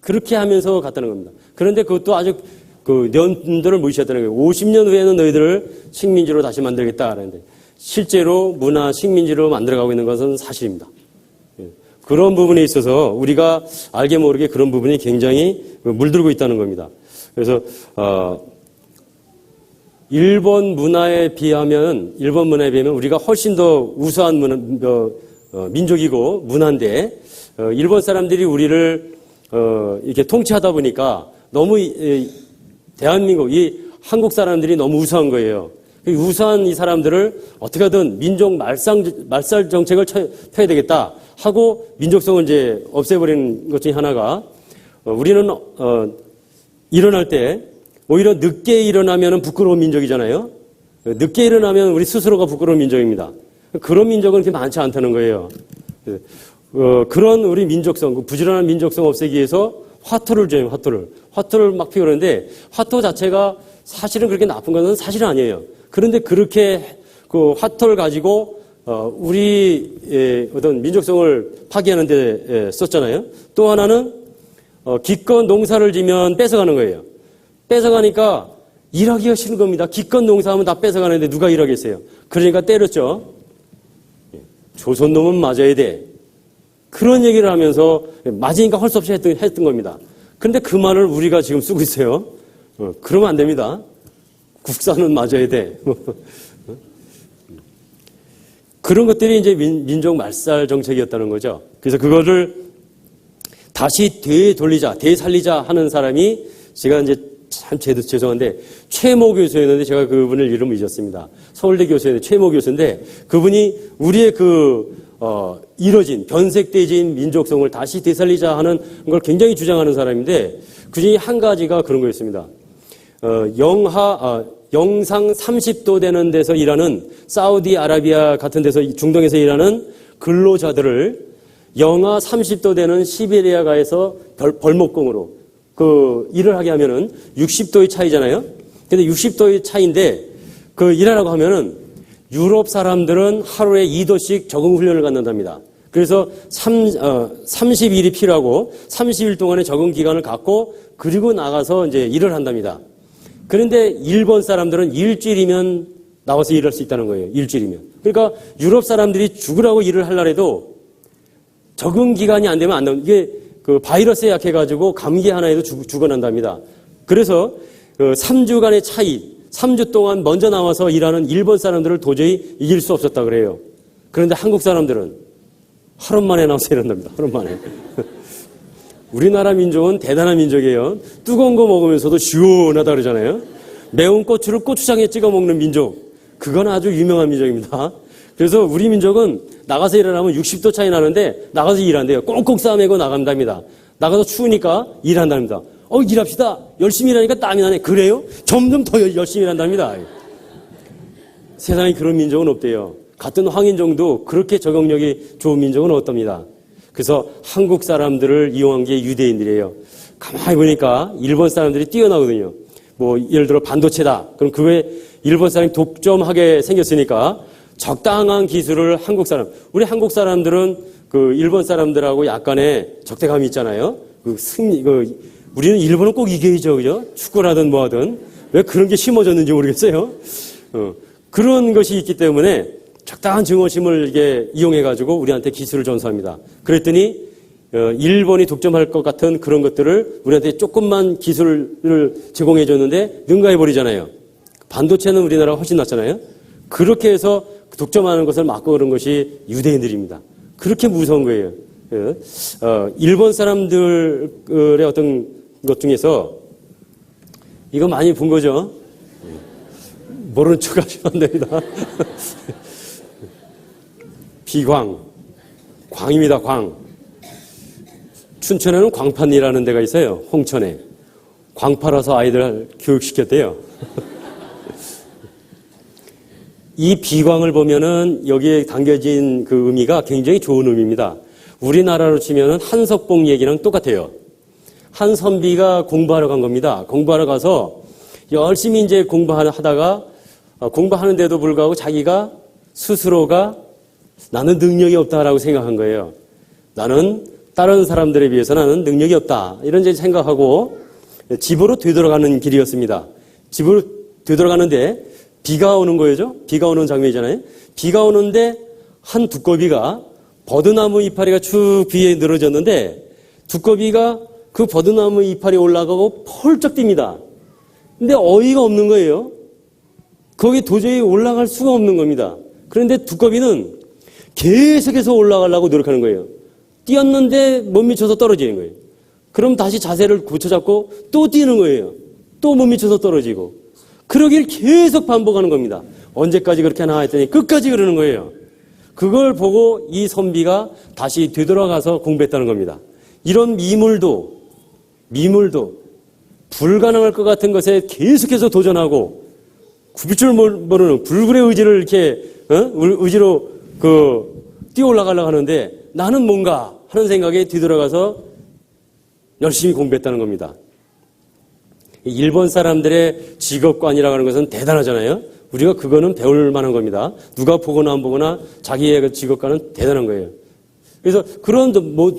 그렇게 하면서 갔다는 겁니다. 그런데 그것도 아주 그 년들을 무시했다는 거예요. 50년 후에는 너희들을 식민지로 다시 만들겠다. 그런데 실제로 문화 식민지로 만들어가고 있는 것은 사실입니다. 그런 부분에 있어서 우리가 알게 모르게 그런 부분이 굉장히 물들고 있다는 겁니다. 그래서 일본 문화에 비하면 우리가 훨씬 더 우수한 민족이고 문화인데 일본 사람들이 우리를 이렇게 통치하다 보니까 너무 대한민국 이 한국 사람들이 너무 우수한 거예요. 우수한 이 사람들을 어떻게든 민족 말살 정책을 펴야 되겠다 하고 민족성을 이제 없애버리는 것 중에 하나가 우리는 일어날 때 오히려 늦게 일어나면 부끄러운 민족이잖아요. 늦게 일어나면 우리 스스로가 부끄러운 민족입니다. 그런 민족은 그렇게 많지 않다는 거예요. 그런 우리 민족성, 부지런한 민족성 없애기 위해서 화토를 줘요, 화토를. 화토를 막 피우는데 화토 자체가 사실은 그렇게 나쁜 것은 사실은 아니에요. 그런데 그렇게 그 화토를 가지고 우리 어떤 민족성을 파괴하는 데 썼잖아요. 또 하나는 기껏 농사를 지면 뺏어가는 거예요. 뺏어가니까 일하기가 싫은 겁니다. 기껏 농사하면 다 뺏어가는데 누가 일하겠어요. 그러니까 때렸죠. 조선놈은 맞아야 돼. 그런 얘기를 하면서 맞으니까 할 수 없이 했던 겁니다. 그런데 그 말을 우리가 지금 쓰고 있어요. 그러면 안 됩니다. 국산은 맞아야 돼. 그런 것들이 이제 민족 말살 정책이었다는 거죠. 그래서 그거를 다시 되살리자 하는 사람이 제가 이제 참 죄송한데 최모 교수였는데 제가 그분을 이름을 잊었습니다. 서울대 교수였는데 최모 교수인데 그분이 우리의 이뤄진 변색되진 민족성을 다시 되살리자 하는 걸 굉장히 주장하는 사람인데 그중에 한 가지가 그런 거였습니다. 영상 30도 되는 데서 일하는 사우디아라비아 같은 데서 중동에서 일하는 근로자들을 영하 30도 되는 시베리아가에서 벌목공으로 일을 하게 하면은 60도의 차이잖아요. 근데 60도의 차이인데 일하라고 하면은 유럽 사람들은 하루에 2도씩 적응 훈련을 갖는답니다. 그래서 30일이 필요하고 30일 동안의 적응 기간을 갖고 그리고 나가서 이제 일을 한답니다. 그런데 일본 사람들은 일주일이면 나와서 일할 수 있다는 거예요. 일주일이면. 그러니까 유럽 사람들이 죽으라고 일을 하려고 해도 적응 기간이 안 되면 안 나오는 이게 바이러스에 약해가지고 감기 하나에도 죽어난답니다. 그래서 3주간의 차이, 3주 동안 먼저 나와서 일하는 일본 사람들을 도저히 이길 수 없었다 그래요. 그런데 한국 사람들은 하루 만에 나와서 일한답니다. 하루 만에. 우리나라 민족은 대단한 민족이에요. 뜨거운 거 먹으면서도 시원하다 그러잖아요. 매운 고추를 고추장에 찍어 먹는 민족. 그건 아주 유명한 민족입니다. 그래서 우리 민족은 나가서 일하면 60도 차이 나는데 나가서 일한대요. 꽁꽁 싸매고 나간답니다. 나가서 추우니까 일한답니다. 일합시다. 열심히 일하니까 땀이 나네. 그래요? 점점 더 열심히 일한답니다. 세상에 그런 민족은 없대요. 같은 황인종도 그렇게 적응력이 좋은 민족은 없답니다. 그래서 한국 사람들을 이용한 게 유대인들이에요. 가만히 보니까 일본 사람들이 뛰어나거든요. 예를 들어 반도체다. 그럼 그거에 일본 사람이 독점하게 생겼으니까 적당한 기술을 우리 한국 사람들은 일본 사람들하고 약간의 적대감이 있잖아요. 우리는 일본은 꼭 이겨야죠, 그죠? 축구라든 뭐하든. 왜 그런 게 심어졌는지 모르겠어요. 그런 것이 있기 때문에 적당한 증오심을 이게 이용해가지고 우리한테 기술을 전수합니다. 그랬더니, 일본이 독점할 것 같은 그런 것들을 우리한테 조금만 기술을 제공해줬는데 능가해버리잖아요. 반도체는 우리나라가 훨씬 낫잖아요. 그렇게 해서 독점하는 것을 막고 그런 것이 유대인들입니다. 그렇게 무서운 거예요. 일본 사람들의 어떤 것 중에서 이거 많이 본 거죠? 모르는 척 하시면 안 됩니다. 비광, 광입니다, 광. 춘천에는 광판이라는 데가 있어요, 홍천에. 광 팔아서 아이들 교육시켰대요. 이 비광을 보면은 여기에 담겨진 그 의미가 굉장히 좋은 의미입니다. 우리나라로 치면은 한석봉 얘기랑 똑같아요. 한선비가 공부하러 간 겁니다. 공부하러 가서 열심히 이제 공부하다가 공부하는데도 불구하고 자기가 스스로가 나는 능력이 없다라고 생각한 거예요. 나는 다른 사람들에 비해서 나는 능력이 없다. 이런 이제 생각하고 집으로 되돌아가는 길이었습니다. 집으로 되돌아가는데 비가 오는 거죠. 비가 오는 장면이잖아요. 비가 오는데 한 두꺼비가 버드나무 이파리가 쭉 비에 늘어졌는데 두꺼비가 그 버드나무 이파리에 올라가고 펄쩍 뜁니다. 근데 어이가 없는 거예요. 거기 도저히 올라갈 수가 없는 겁니다. 그런데 두꺼비는 계속해서 올라가려고 노력하는 거예요. 뛰었는데 못 미쳐서 떨어지는 거예요. 그럼 다시 자세를 고쳐잡고 또 뛰는 거예요. 또 못 미쳐서 떨어지고. 그러길 계속 반복하는 겁니다. 언제까지 그렇게 하나 했더니 끝까지 그러는 거예요. 그걸 보고 이 선비가 다시 되돌아가서 공부했다는 겁니다. 이런 미물도 불가능할 것 같은 것에 계속해서 도전하고 굽을 줄 모르는 불굴의 의지를 이렇게 의지로 뛰어 올라가려고 하는데 나는 뭔가 하는 생각에 뒤돌아가서 열심히 공부했다는 겁니다. 일본 사람들의 직업관이라고 하는 것은 대단하잖아요. 우리가 그거는 배울 만한 겁니다. 누가 보거나 안 보거나 자기의 그 직업관은 대단한 거예요. 그래서 그런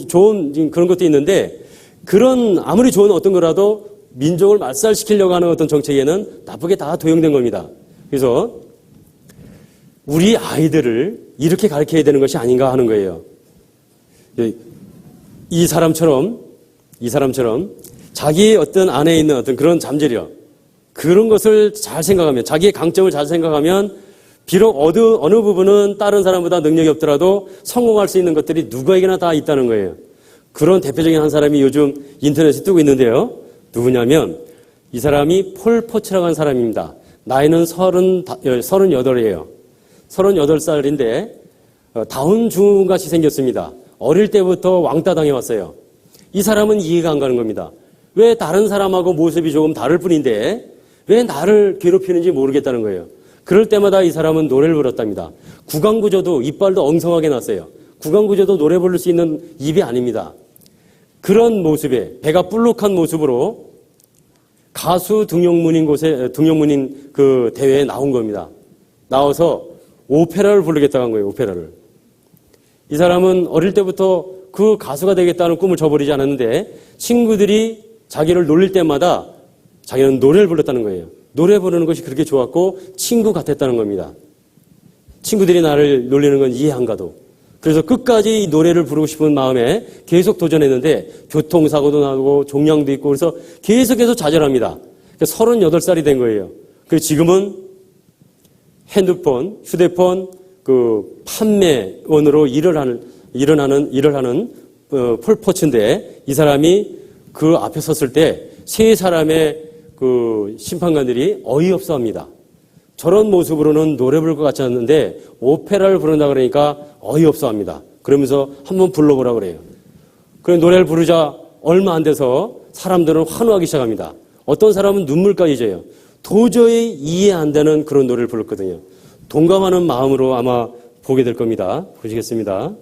좋은 그런 것도 있는데 그런 아무리 좋은 어떤 거라도 민족을 말살시키려고 하는 어떤 정책에는 나쁘게 다 도용된 겁니다. 그래서 우리 아이들을 이렇게 가르쳐야 되는 것이 아닌가 하는 거예요. 이 사람처럼 자기의 어떤 안에 있는 어떤 그런 잠재력, 그런 것을 잘 생각하면, 자기의 강점을 잘 생각하면, 비록 어느 부분은 다른 사람보다 능력이 없더라도 성공할 수 있는 것들이 누구에게나 다 있다는 거예요. 그런 대표적인 한 사람이 요즘 인터넷에 뜨고 있는데요. 누구냐면, 이 사람이 폴 포츠라고 하는 사람입니다. 나이는 38이에요. 38살인데, 다운 증후같이 생겼습니다. 어릴 때부터 왕따 당해왔어요. 이 사람은 이해가 안 가는 겁니다. 왜 다른 사람하고 모습이 조금 다를 뿐인데 왜 나를 괴롭히는지 모르겠다는 거예요. 그럴 때마다 이 사람은 노래를 불렀답니다. 구강구조도 이빨도 엉성하게 났어요. 구강구조도 노래 부를 수 있는 입이 아닙니다. 그런 모습에 배가 불룩한 모습으로 가수 등용문인 그 대회에 나온 겁니다. 나와서 오페라를 부르겠다고 한 거예요. 오페라를. 이 사람은 어릴 때부터 그 가수가 되겠다는 꿈을 저버리지 않았는데 친구들이 자기를 놀릴 때마다 자기는 노래를 불렀다는 거예요. 노래 부르는 것이 그렇게 좋았고 친구 같았다는 겁니다. 친구들이 나를 놀리는 건 이해 안 가도. 그래서 끝까지 이 노래를 부르고 싶은 마음에 계속 도전했는데 교통사고도 나고 종양도 있고 그래서 계속해서 좌절합니다. 38살이 된 거예요. 그래서 지금은 휴대폰 그 판매원으로 일을 하는 폴 포츠인데 이 사람이 그 앞에 섰을 때 세 사람의 그 심판관들이 어이없어 합니다. 저런 모습으로는 노래 부를 것 같지 않는데 오페라를 부른다 그러니까 어이없어 합니다. 그러면서 한번 불러보라 그래요. 그래서 노래를 부르자 얼마 안 돼서 사람들은 환호하기 시작합니다. 어떤 사람은 눈물까지 져요. 도저히 이해 안 되는 그런 노래를 불렀거든요. 동감하는 마음으로 아마 보게 될 겁니다. 보시겠습니다.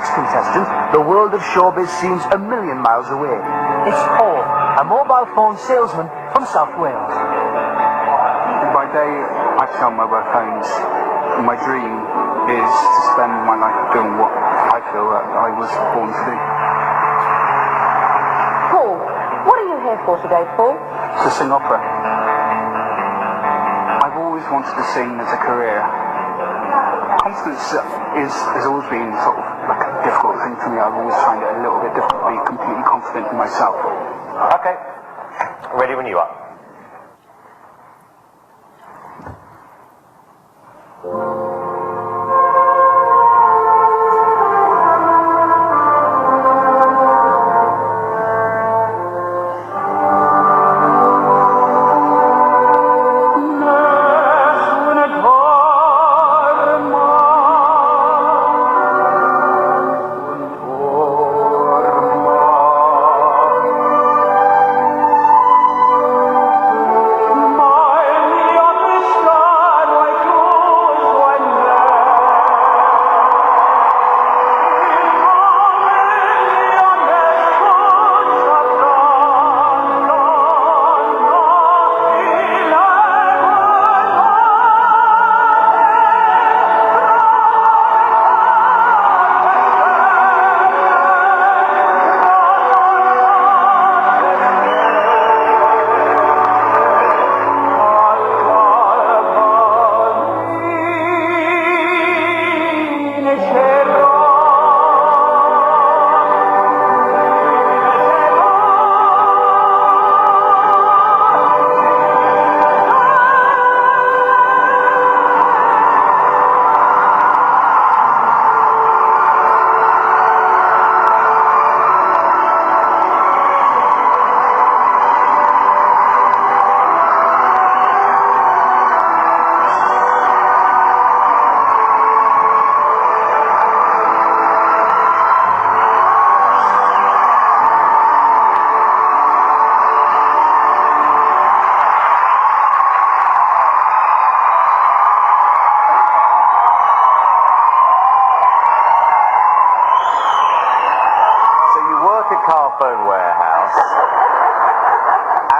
Contestant, the world of showbiz seems a million miles away. It's Paul, a mobile phone salesman from South Wales. By day, I sell mobile phones. My dream is to spend my life doing what I feel that I was born to do. Paul, what are you here for today, Paul? To sing opera. I've always wanted to sing as a career. Confidence has always been sort of like a difficult thing for me. I've always found it a little bit difficult to be completely confident in myself. Okay. Ready when you are.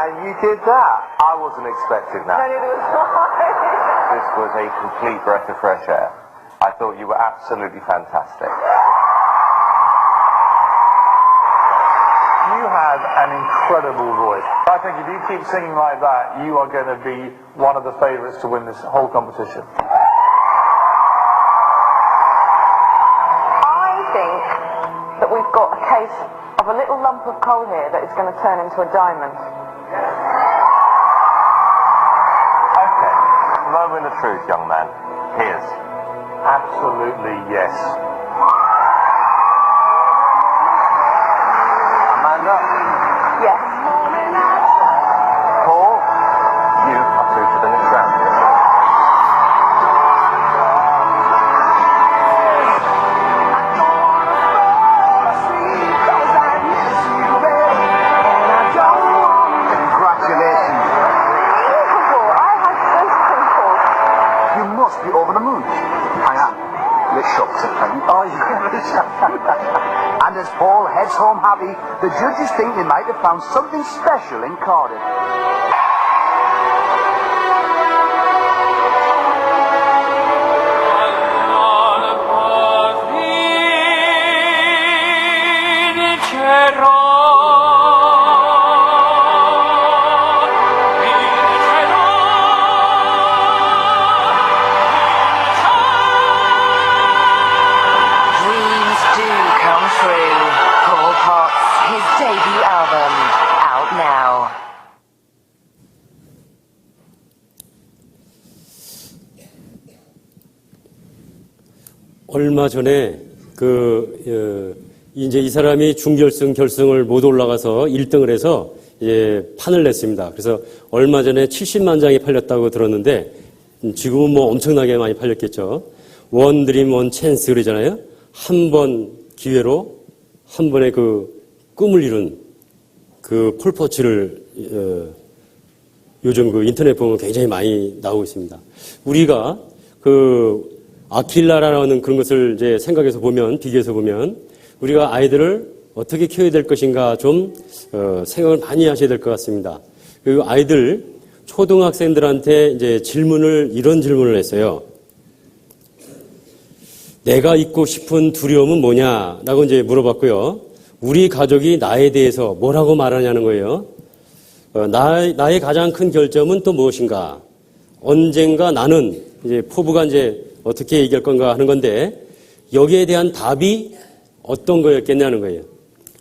And you did that. I wasn't expecting that. No, neither was I. This was a complete breath of fresh air. I thought you were absolutely fantastic. You have an incredible voice. I think if you keep singing like that, you are going to be one of the favourites to win this whole competition. I think that we've got a case of a little lump of coal here that is going to turn into a diamond. Okay. Moment of truth, young man. Here's. Absolutely yes. Amanda. Yes. Paul, you are through to the next round. Congratulations. Unbelievable. I had those pimples. You must be over the moon. I am. A bit shocked at them. Oh, yes. And as Paul heads home happy, the judges think they might have found something special in Cardiff. Dreams do come true. Paul Potts, his debut album, out now. 얼마 전에 이제 이 사람이 중결승, 결승을 못 올라가서 1등을 해서 판을 냈습니다. 그래서 얼마 전에 70만 장이 팔렸다고 들었는데 지금은 뭐 엄청나게 많이 팔렸겠죠. 원 드림 원 찬스 그러잖아요. 한 번 기회로 한 번의 그 꿈을 이룬 그 폴포츠를 요즘 그 인터넷 보면 굉장히 많이 나오고 있습니다. 우리가 그 아킬라라는 그런 것을 이제 생각해서 보면, 비교해서 보면 우리가 아이들을 어떻게 키워야 될 것인가 좀 생각을 많이 하셔야 될 것 같습니다. 그 아이들 초등학생들한테 이제 이런 질문을 했어요. 내가 잊고 싶은 두려움은 뭐냐라고 이제 물어봤고요. 우리 가족이 나에 대해서 뭐라고 말하냐는 거예요. 나의 가장 큰 결점은 또 무엇인가? 언젠가 나는 이제 포부가 이제 어떻게 얘기할 건가 하는 건데 여기에 대한 답이 어떤 거였겠냐는 거예요.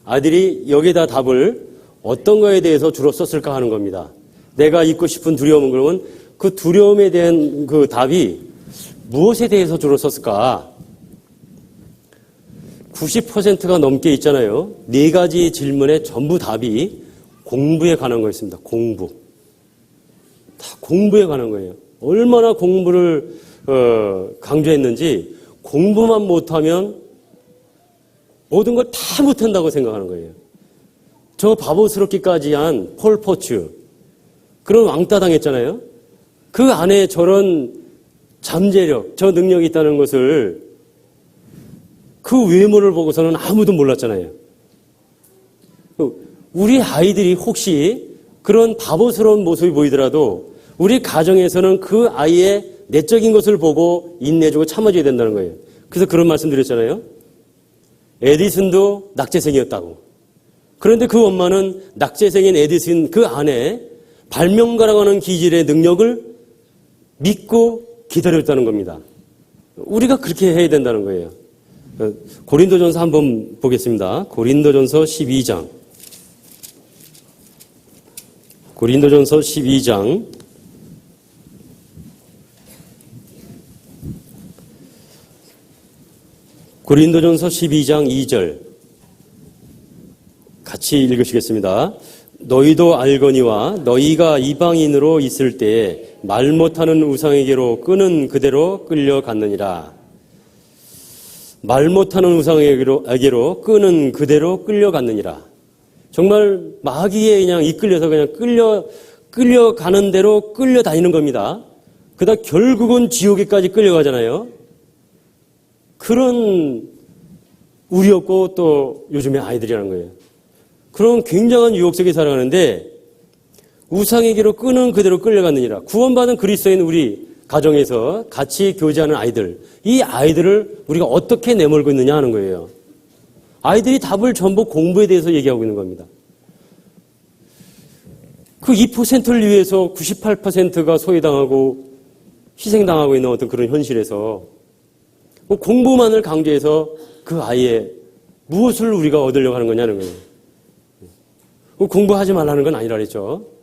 아들이 여기에다 답을 어떤 거에 대해서 주로 썼을까 하는 겁니다. 내가 잊고 싶은 두려움은 그러면 그 두려움에 대한 그 답이 무엇에 대해서 주로 썼을까? 90%가 넘게 있잖아요. 4가지 질문에 전부 답이 공부에 관한 거였습니다. 공부. 다 공부에 관한 거예요. 얼마나 공부를 강조했는지 공부만 못하면 모든 걸 다 못한다고 생각하는 거예요. 저 바보스럽기까지 한 폴 포츠 그런 왕따 당했잖아요. 그 안에 저런 잠재력, 저 능력이 있다는 것을 그 외모를 보고서는 아무도 몰랐잖아요. 우리 아이들이 혹시 그런 바보스러운 모습이 보이더라도 우리 가정에서는 그 아이의 내적인 것을 보고 인내주고 참아줘야 된다는 거예요. 그래서 그런 말씀 드렸잖아요. 에디슨도 낙제생이었다고. 그런데 그 엄마는 낙제생인 에디슨 그 안에 발명가라고 하는 기질의 능력을 믿고 기다렸다는 겁니다. 우리가 그렇게 해야 된다는 거예요. 고린도전서 한번 보겠습니다. 고린도전서 12장. 고린도전서 12장. 고린도전서 12장 2절. 같이 읽으시겠습니다. 너희도 알거니와 너희가 이방인으로 있을 때에 말 못하는 우상에게로 끄는 그대로 끌려갔느니라. 말 못하는 우상에게로 끄는 그대로 끌려갔느니라. 정말 마귀에 그냥 이끌려서 그냥 끌려가는 대로 끌려다니는 겁니다. 그러다 결국은 지옥에까지 끌려가잖아요. 그런 우리였고 또 요즘의 아이들이라는 거예요. 그런 굉장한 유혹 속에 살아가는데 우상에게로 끄는 그대로 끌려갔느니라. 구원받은 그리스도인 우리 가정에서 같이 교제하는 아이들, 이 아이들을 우리가 어떻게 내몰고 있느냐 하는 거예요. 아이들이 답을 전부 공부에 대해서 얘기하고 있는 겁니다. 그 2%를 위해서 98%가 소외당하고 희생당하고 있는 어떤 그런 현실에서 공부만을 강조해서 그 아이의 무엇을 우리가 얻으려고 하는 거냐는 거예요. 공부하지 말라는 건 아니라 그랬죠.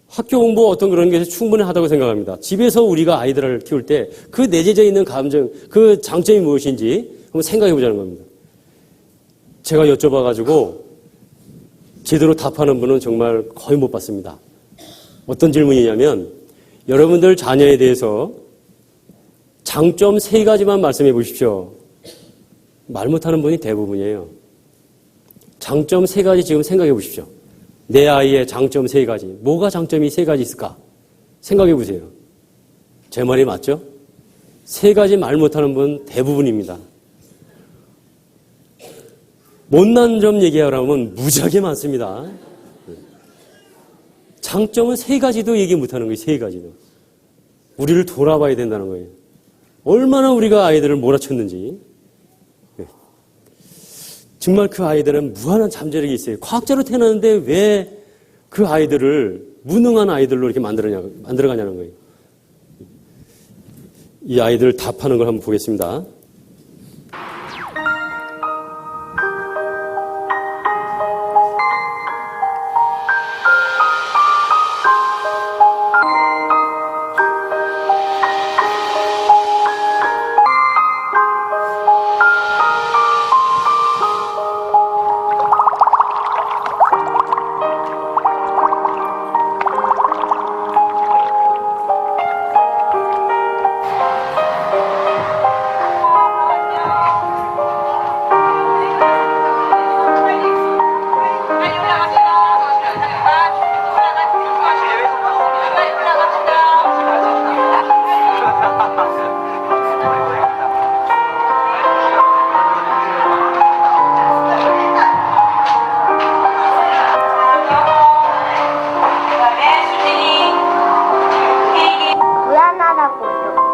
학교 공부 어떤 그런 게 충분하다고 생각합니다. 집에서 우리가 아이들을 키울 때 그 내재져 있는 감정, 그 장점이 무엇인지 한번 생각해 보자는 겁니다. 제가 여쭤봐가지고 제대로 답하는 분은 정말 거의 못 봤습니다. 어떤 질문이냐면 여러분들 자녀에 대해서 장점 3가지만 말씀해 보십시오. 말 못하는 분이 대부분이에요. 장점 3가지 지금 생각해 보십시오. 내 아이의 장점 3가지. 뭐가 장점이 3가지 있을까? 생각해 보세요. 제 말이 맞죠? 3가지 말 못하는 분 대부분입니다. 못난 점 얘기하라면 무지하게 많습니다. 장점은 3가지도 얘기 못하는 거예요. 3가지도. 우리를 돌아봐야 된다는 거예요. 얼마나 우리가 아이들을 몰아쳤는지. 정말 그 아이들은 무한한 잠재력이 있어요. 과학자로 태어났는데 왜 그 아이들을 무능한 아이들로 이렇게 만들어가냐는 거예요. 이 아이들 답하는 걸 한번 보겠습니다.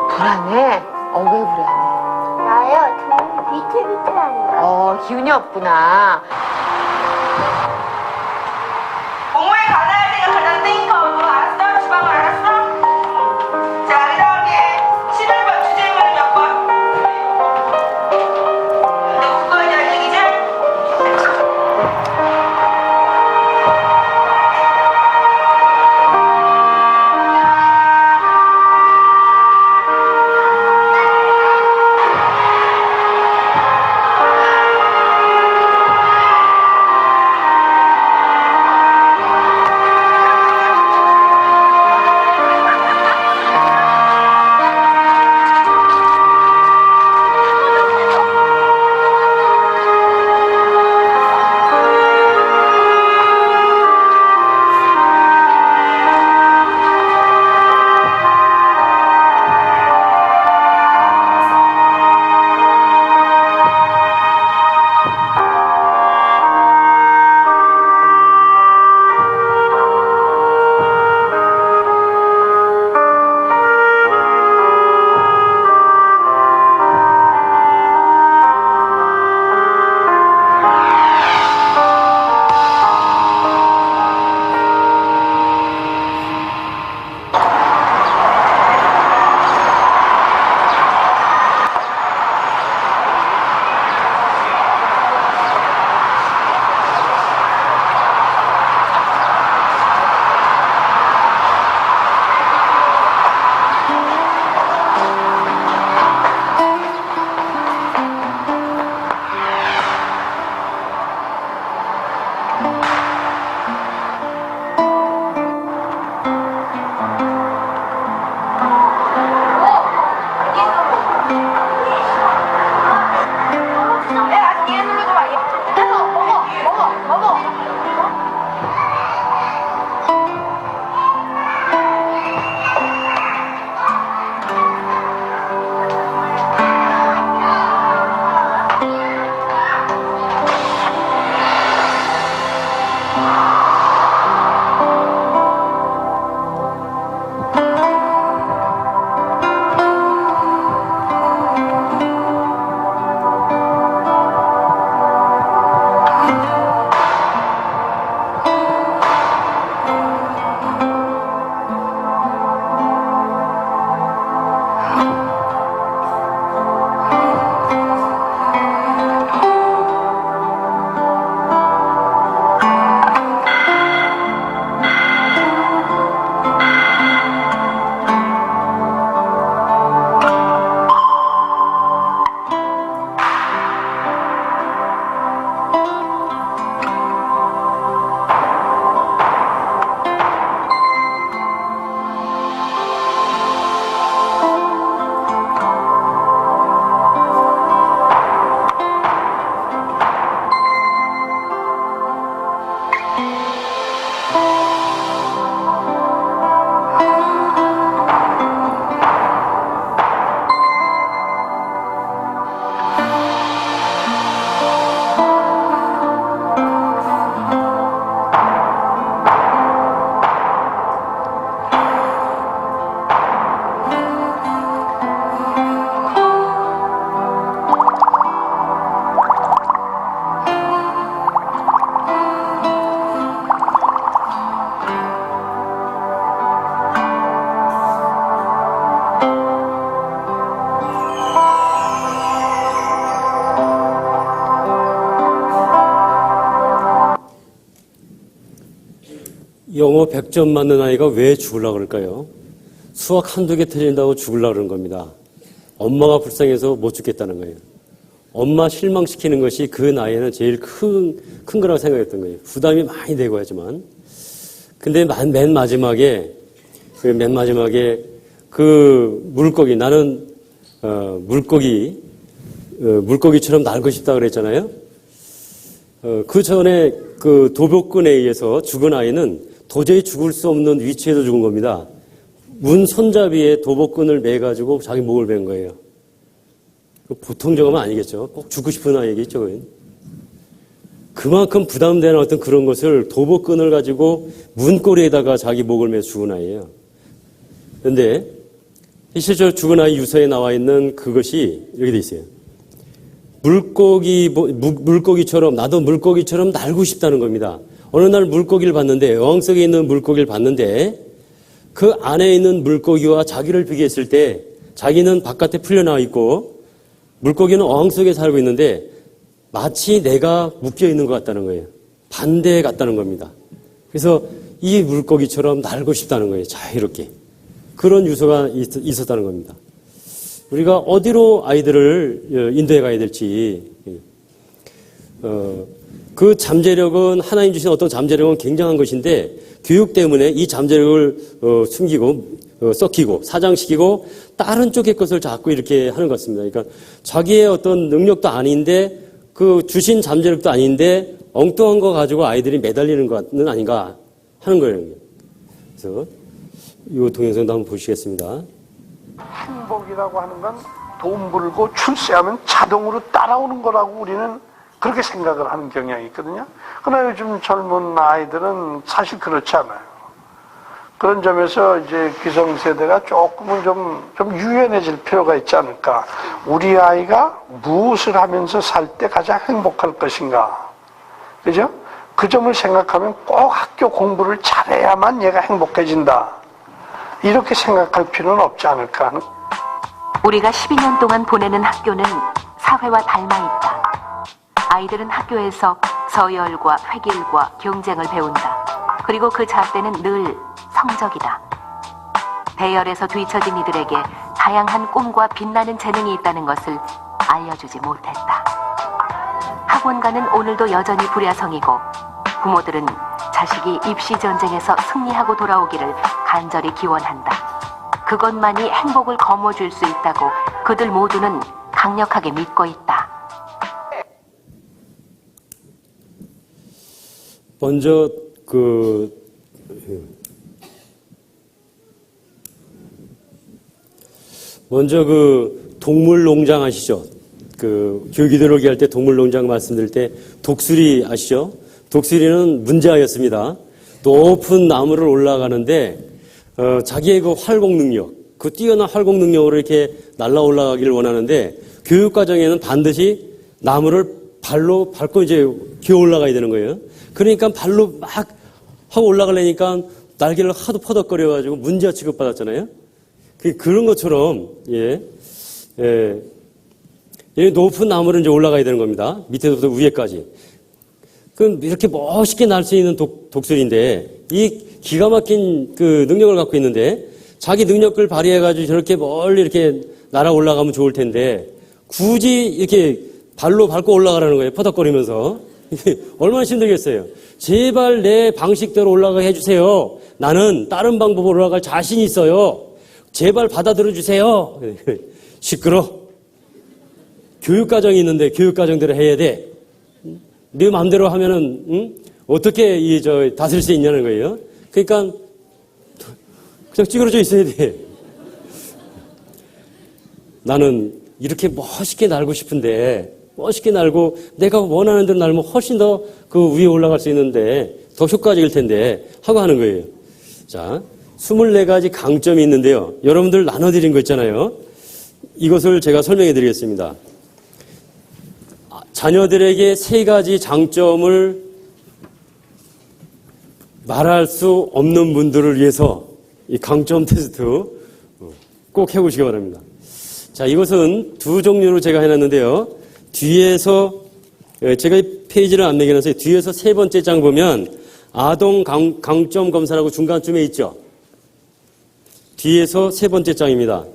불안해? 왜 불안해? 나요, 좀 위태위태하니까. 기운이 없구나. 공부에 가나야 생각하는 땡커. 너 알았어? 주방 알았어? 자, 그 다음에 11번 주제문은 몇 번? 너 국어에 대한 얘기죠? 영어 100점 맞는 아이가 왜 죽으려고 그럴까요? 수학 한두 개 틀린다고 죽으려고 그러는 겁니다. 엄마가 불쌍해서 못 죽겠다는 거예요. 엄마 실망시키는 것이 그 나이에는 제일 큰 거라고 생각했던 거예요. 부담이 많이 되고 하지만. 근데 맨 마지막에 그 물고기, 나는 물고기처럼 날고 싶다 그랬잖아요. 그 전에 그 도벽꾼에 의해서 죽은 아이는 도저히 죽을 수 없는 위치에서 죽은 겁니다. 문 손잡이에 도복끈을 매가지고 자기 목을 벤 거예요. 보통 경험은 아니겠죠. 꼭 죽고 싶은 아이겠죠. 그만큼 부담되는 어떤 그런 것을 도복끈을 가지고 문고리에다가 자기 목을 매서 죽은 아이예요. 그런데 실제로 죽은 아이 유서에 나와 있는 그것이 이렇게 돼 있어요. 물고기처럼, 나도 물고기처럼 날고 싶다는 겁니다. 어느 날 물고기를 봤는데, 어항 속에 있는 물고기를 봤는데, 그 안에 있는 물고기와 자기를 비교했을 때, 자기는 바깥에 풀려나와 있고, 물고기는 어항 속에 살고 있는데, 마치 내가 묶여 있는 것 같다는 거예요. 반대 같다는 겁니다. 그래서 이 물고기처럼 날고 싶다는 거예요. 자유롭게. 그런 유서가 있었다는 겁니다. 우리가 어디로 아이들을 인도해 가야 될지, 그 잠재력은, 하나님 주신 어떤 잠재력은 굉장한 것인데, 교육 때문에 이 잠재력을 숨기고, 썩히고, 사장시키고, 다른 쪽의 것을 자꾸 이렇게 하는 것 같습니다. 그러니까 자기의 어떤 능력도 아닌데, 그 주신 잠재력도 아닌데, 엉뚱한 거 가지고 아이들이 매달리는 것은 아닌가 하는 거예요. 그래서 이 동영상도 한번 보시겠습니다. 행복이라고 하는 건 돈 벌고 출세하면 자동으로 따라오는 거라고 우리는 그렇게 생각을 하는 경향이 있거든요. 그러나 요즘 젊은 아이들은 사실 그렇지 않아요. 그런 점에서 이제 기성세대가 조금은 좀 유연해질 필요가 있지 않을까. 우리 아이가 무엇을 하면서 살 때 가장 행복할 것인가. 그죠? 그 점을 생각하면 꼭 학교 공부를 잘해야만 얘가 행복해진다. 이렇게 생각할 필요는 없지 않을까 하는. 우리가 12년 동안 보내는 학교는 사회와 닮아 있다. 아이들은 학교에서 서열과 획일과 경쟁을 배운다. 그리고 그 잣대는 늘 성적이다. 대열에서 뒤처진 이들에게 다양한 꿈과 빛나는 재능이 있다는 것을 알려주지 못했다. 학원가는 오늘도 여전히 불야성이고 부모들은 자식이 입시 전쟁에서 승리하고 돌아오기를 간절히 기원한다. 그것만이 행복을 거머쥘 수 있다고 그들 모두는 강력하게 믿고 있다. 먼저 동물농장 아시죠? 교육 이데올로기 할 때 동물농장 말씀드릴 때 독수리 아시죠? 독수리는 문제아였습니다. 높은 나무를 올라가는데 자기의 그 활공 능력, 그 뛰어난 활공 능력으로 이렇게 날아 올라가기를 원하는데 교육 과정에는 반드시 나무를 발로 밟고 이제 기어 올라가야 되는 거예요. 그러니까 발로 막 하고 올라가려니까 날개를 하도 퍼덕거려가지고 문제아 취급받았잖아요. 그런 것처럼 높은 나무를 이제 올라가야 되는 겁니다. 밑에서부터 위에까지. 그럼 이렇게 멋있게 날 수 있는 독수리인데 이 기가 막힌 그 능력을 갖고 있는데 자기 능력을 발휘해가지고 저렇게 멀리 이렇게 날아 올라가면 좋을 텐데 굳이 이렇게 발로 밟고 올라가라는 거예요. 퍼덕거리면서. 얼마나 힘들겠어요. 제발 내 방식대로 올라가게 해주세요. 나는 다른 방법으로 올라갈 자신이 있어요. 제발 받아들여 주세요. 시끄러. 교육과정이 있는데 교육과정대로 해야 돼. 네 마음대로 하면은 어떻게 다스릴 수 있냐는 거예요. 그러니까 그냥 찌그러져 있어야 돼. 나는 이렇게 멋있게 날고 싶은데 멋있게 날고 내가 원하는 대로 날면 훨씬 더 그 위에 올라갈 수 있는데 더 효과적일 텐데 하고 하는 거예요. 자, 24가지 강점이 있는데요. 여러분들 나눠드린 거 있잖아요. 이것을 제가 설명해 드리겠습니다. 자녀들에게 3가지 장점을 말할 수 없는 분들을 위해서 이 강점 테스트 꼭 해보시기 바랍니다. 자, 이것은 2 종류로 제가 해놨는데요. 뒤에서, 제가 이 페이지를 안 매겨놨어요. 뒤에서 3번째 장 보면 아동 강점 검사라고 중간쯤에 있죠. 뒤에서 세 번째 장입니다.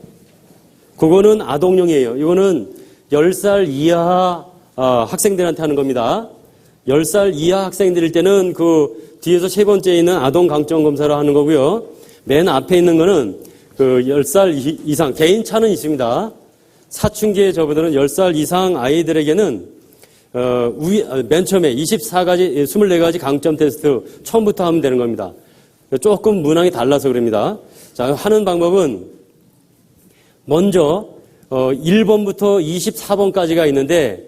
그거는 아동용이에요. 이거는 10살 이하 학생들한테 하는 겁니다. 10살 이하 학생들일 때는 그 뒤에서 세 번째에 있는 아동 강점 검사를 하는 거고요. 맨 앞에 있는 거는 그 10살 이상 개인차는 있습니다. 사춘기에 접어드는 10살 이상 아이들에게는 맨 처음에 24가지 강점 테스트 처음부터 하면 되는 겁니다. 조금 문항이 달라서 그럽니다. 자, 하는 방법은 먼저 1번부터 24번까지가 있는데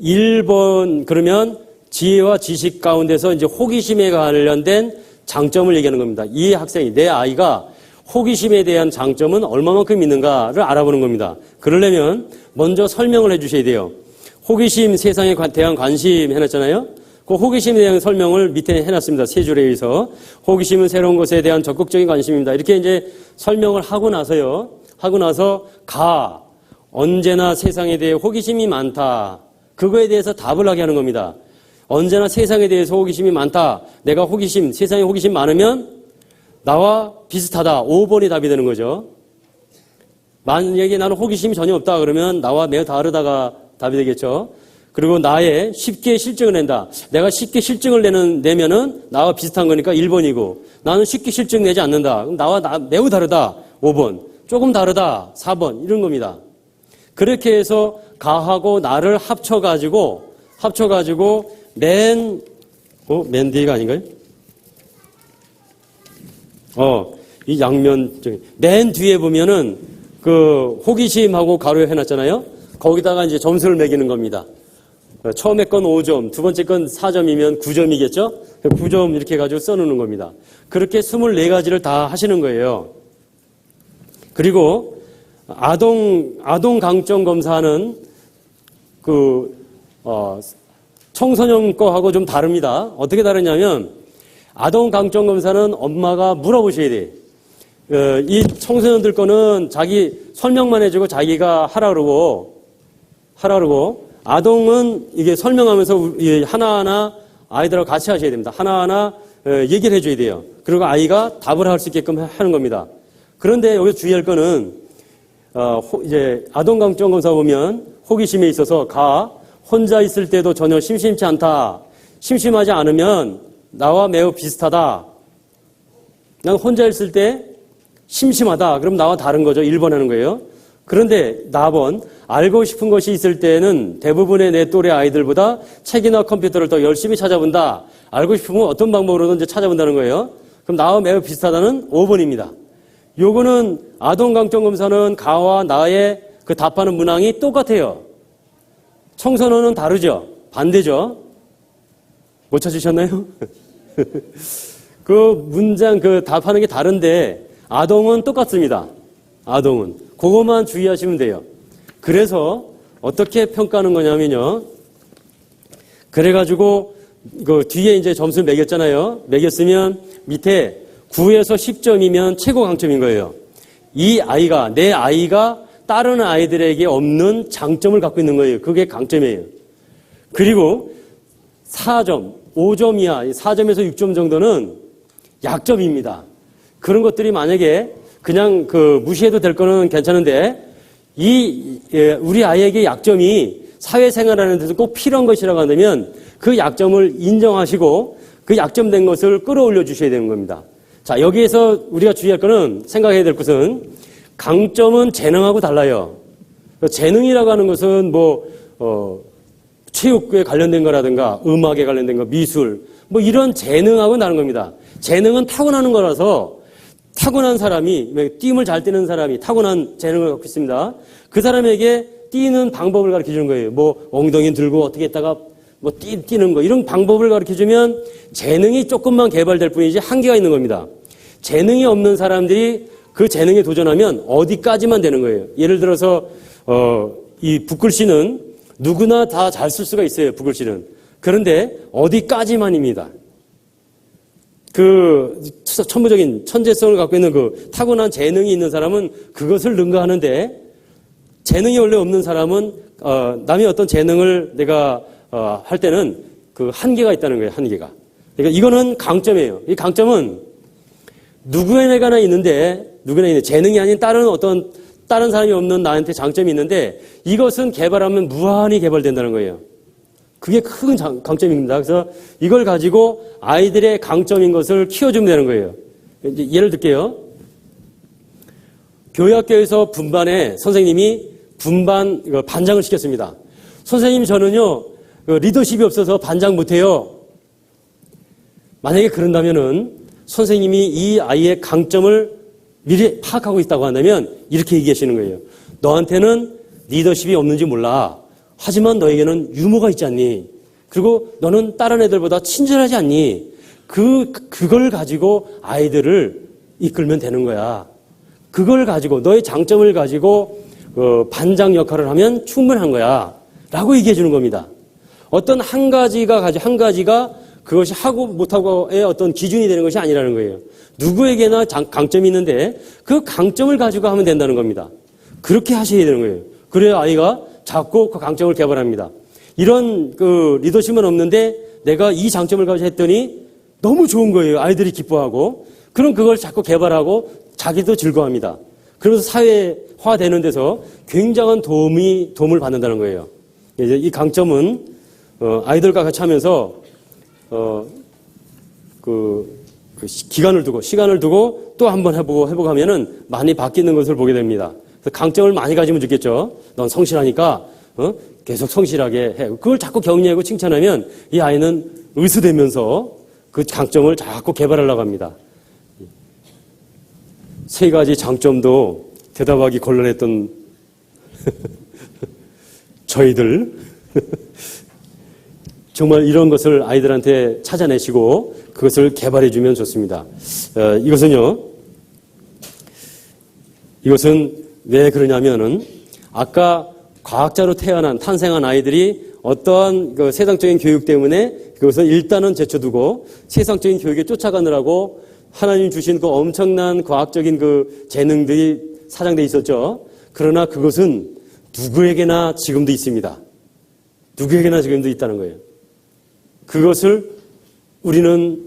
1번 그러면 지혜와 지식 가운데서 이제 호기심에 관련된 장점을 얘기하는 겁니다. 이 학생이 내 아이가 호기심에 대한 장점은 얼마만큼 있는가를 알아보는 겁니다. 그러려면 먼저 설명을 해 주셔야 돼요. 호기심, 세상에 대한 관심 해놨잖아요. 그 호기심에 대한 설명을 밑에 해놨습니다. 세 줄에 의해서. 호기심은 새로운 것에 대한 적극적인 관심입니다. 이렇게 이제 설명을 하고 나서요. 하고 나서 언제나 세상에 대해 호기심이 많다. 그거에 대해서 답을 하게 하는 겁니다. 언제나 세상에 대해서 호기심이 많다. 내가 세상에 호기심 많으면 나와 비슷하다. 5번이 답이 되는 거죠. 만약에 나는 호기심이 전혀 없다 그러면 나와 매우 다르다가 답이 되겠죠. 그리고 나의 쉽게 실증을 낸다. 내가 쉽게 실증을 내면은 나와 비슷한 거니까 1번이고 나는 쉽게 실증 내지 않는다. 그럼 나와 매우 다르다. 5번. 조금 다르다. 4번. 이런 겁니다. 그렇게 해서 가하고 나를 합쳐가지고 맨 뒤가 아닌가요? 이 양면, 맨 뒤에 보면은 그 호기심하고 가로 해놨잖아요? 거기다가 이제 점수를 매기는 겁니다. 처음에 건 5점, 두 번째 건 4점이면 9점이겠죠? 9점 이렇게 해가지고 써놓는 겁니다. 그렇게 24가지를 다 하시는 거예요. 그리고 아동 강점 검사는 청소년 거하고 좀 다릅니다. 어떻게 다르냐면 아동 강점 검사는 엄마가 물어보셔야 돼. 이 청소년들 거는 자기 설명만 해주고 자기가 하라 그러고 아동은 이게 설명하면서 하나하나 아이들하고 같이 하셔야 됩니다. 하나하나 얘기를 해줘야 돼요. 그리고 아이가 답을 할 수 있게끔 하는 겁니다. 그런데 여기서 주의할 거는 이제 아동 강점 검사 보면 호기심에 있어서 혼자 있을 때도 전혀 심심치 않다. 심심하지 않으면 나와 매우 비슷하다. 난 혼자 있을 때 심심하다. 그럼 나와 다른 거죠. 1번 하는 거예요. 그런데 4번 알고 싶은 것이 있을 때는 대부분의 내 또래 아이들보다 책이나 컴퓨터를 더 열심히 찾아본다. 알고 싶으면 어떤 방법으로든 찾아본다는 거예요. 그럼 나와 매우 비슷하다는 5번입니다. 요거는 아동 강점 검사는 가와 나의 그 답하는 문항이 똑같아요. 청소년은 다르죠. 반대죠. 못 찾으셨나요? 그 문장 답하는 게 다른데 아동은 똑같습니다. 아동은. 그것만 주의하시면 돼요. 그래서 어떻게 평가하는 거냐면요. 그래가지고 그 뒤에 이제 점수를 매겼잖아요. 매겼으면 밑에 9에서 10점이면 최고 강점인 거예요. 내 아이가 다른 아이들에게 없는 장점을 갖고 있는 거예요. 그게 강점이에요. 그리고 4점, 5점 이하, 4점에서 6점 정도는 약점입니다. 그런 것들이 만약에 그냥 무시해도 될 거는 괜찮은데 우리 아이에게 약점이 사회생활하는 데서 꼭 필요한 것이라고 한다면 그 약점을 인정하시고 그 약점된 것을 끌어올려 주셔야 되는 겁니다. 자, 여기에서 우리가 주의할 거는 생각해야 될 것은 강점은 재능하고 달라요. 재능이라고 하는 것은 체육에 관련된 거라든가 음악에 관련된 거, 미술 이런 재능하고는 다른 겁니다. 재능은 타고나는 거라서 타고난 사람이 띠움을 잘 띠는 사람이 타고난 재능을 갖고 있습니다. 그 사람에게 띠는 방법을 가르쳐 주는 거예요. 엉덩이 들고 어떻게 했다가 띠는 거 이런 방법을 가르쳐 주면 재능이 조금만 개발될 뿐이지 한계가 있는 겁니다. 재능이 없는 사람들이 그 재능에 도전하면 어디까지만 되는 거예요. 예를 들어서 이 붓글씨는 누구나 다 잘 쓸 수가 있어요. 붓글씨는. 그런데 어디까지만입니다. 천부적인 천재성을 갖고 있는 타고난 재능이 있는 사람은 그것을 능가하는데 재능이 원래 없는 사람은 남의 어떤 재능을 내가 할 때는 한계가 있다는 거예요. 한계가. 그러니까 이거는 강점이에요. 이 강점은 누구에게나 있는데 재능이 아닌 다른 사람이 없는 나한테 장점이 있는데 이것은 개발하면 무한히 개발된다는 거예요. 그게 큰 강점입니다. 그래서 이걸 가지고 아이들의 강점인 것을 키워주면 되는 거예요. 이제 예를 들게요. 교회학교에서 분반에 선생님이 반장을 시켰습니다. 선생님 저는요 리더십이 없어서 반장 못해요. 만약에 그런다면은 선생님이 이 아이의 강점을 미리 파악하고 있다고 한다면 이렇게 얘기하시는 거예요. 너한테는 리더십이 없는지 몰라. 하지만 너에게는 유머가 있지 않니? 그리고 너는 다른 애들보다 친절하지 않니? 그걸 가지고 아이들을 이끌면 되는 거야. 그걸 가지고 너의 장점을 가지고 반장 역할을 하면 충분한 거야. 라고 얘기해 주는 겁니다. 어떤 한 가지가 그것이 하고 못하고의 어떤 기준이 되는 것이 아니라는 거예요. 누구에게나 강점이 있는데 그 강점을 가지고 하면 된다는 겁니다. 그렇게 하셔야 되는 거예요. 그래야 아이가 자꾸 그 강점을 개발합니다. 이런 리더십은 없는데 내가 이 장점을 가지고 했더니 너무 좋은 거예요. 아이들이 기뻐하고. 그럼 그걸 자꾸 개발하고 자기도 즐거워합니다. 그러면서 사회화되는 데서 굉장한 도움을 받는다는 거예요. 이제 이 강점은 아이들과 같이 하면서 시간을 두고 또 한번 해보고 하면은 많이 바뀌는 것을 보게 됩니다. 그래서 강점을 많이 가지면 좋겠죠. 넌 성실하니까 계속 성실하게 해. 그걸 자꾸 격려하고 칭찬하면 이 아이는 의수되면서 그 강점을 자꾸 개발하려고 합니다. 세 가지 장점도 대답하기 곤란했던 저희들 정말 이런 것을 아이들한테 찾아내시고 그것을 개발해주면 좋습니다. 이것은 왜 그러냐면은 아까 과학자로 탄생한 아이들이 어떠한 세상적인 교육 때문에 그것을 일단은 제쳐두고 세상적인 교육에 쫓아가느라고 하나님 주신 그 엄청난 과학적인 그 재능들이 사장돼 있었죠. 그러나 그것은 누구에게나 지금도 있습니다. 누구에게나 지금도 있다는 거예요. 그것을 우리는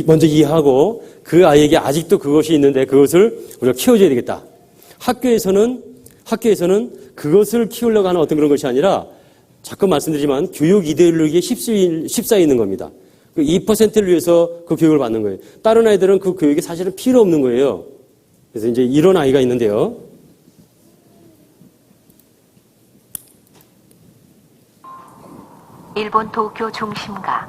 먼저 이해하고 그 아이에게 아직도 그것이 있는데 그것을 우리가 키워줘야 되겠다. 학교에서는 그것을 키우려고 하는 어떤 그런 것이 아니라 자꾸 말씀드리지만 교육 이데올로기에 휩싸여 있는 겁니다. 그 2%를 위해서 그 교육을 받는 거예요. 다른 아이들은 그 교육이 사실은 필요 없는 거예요. 그래서 이제 이런 아이가 있는데요. 일본 도쿄 중심가.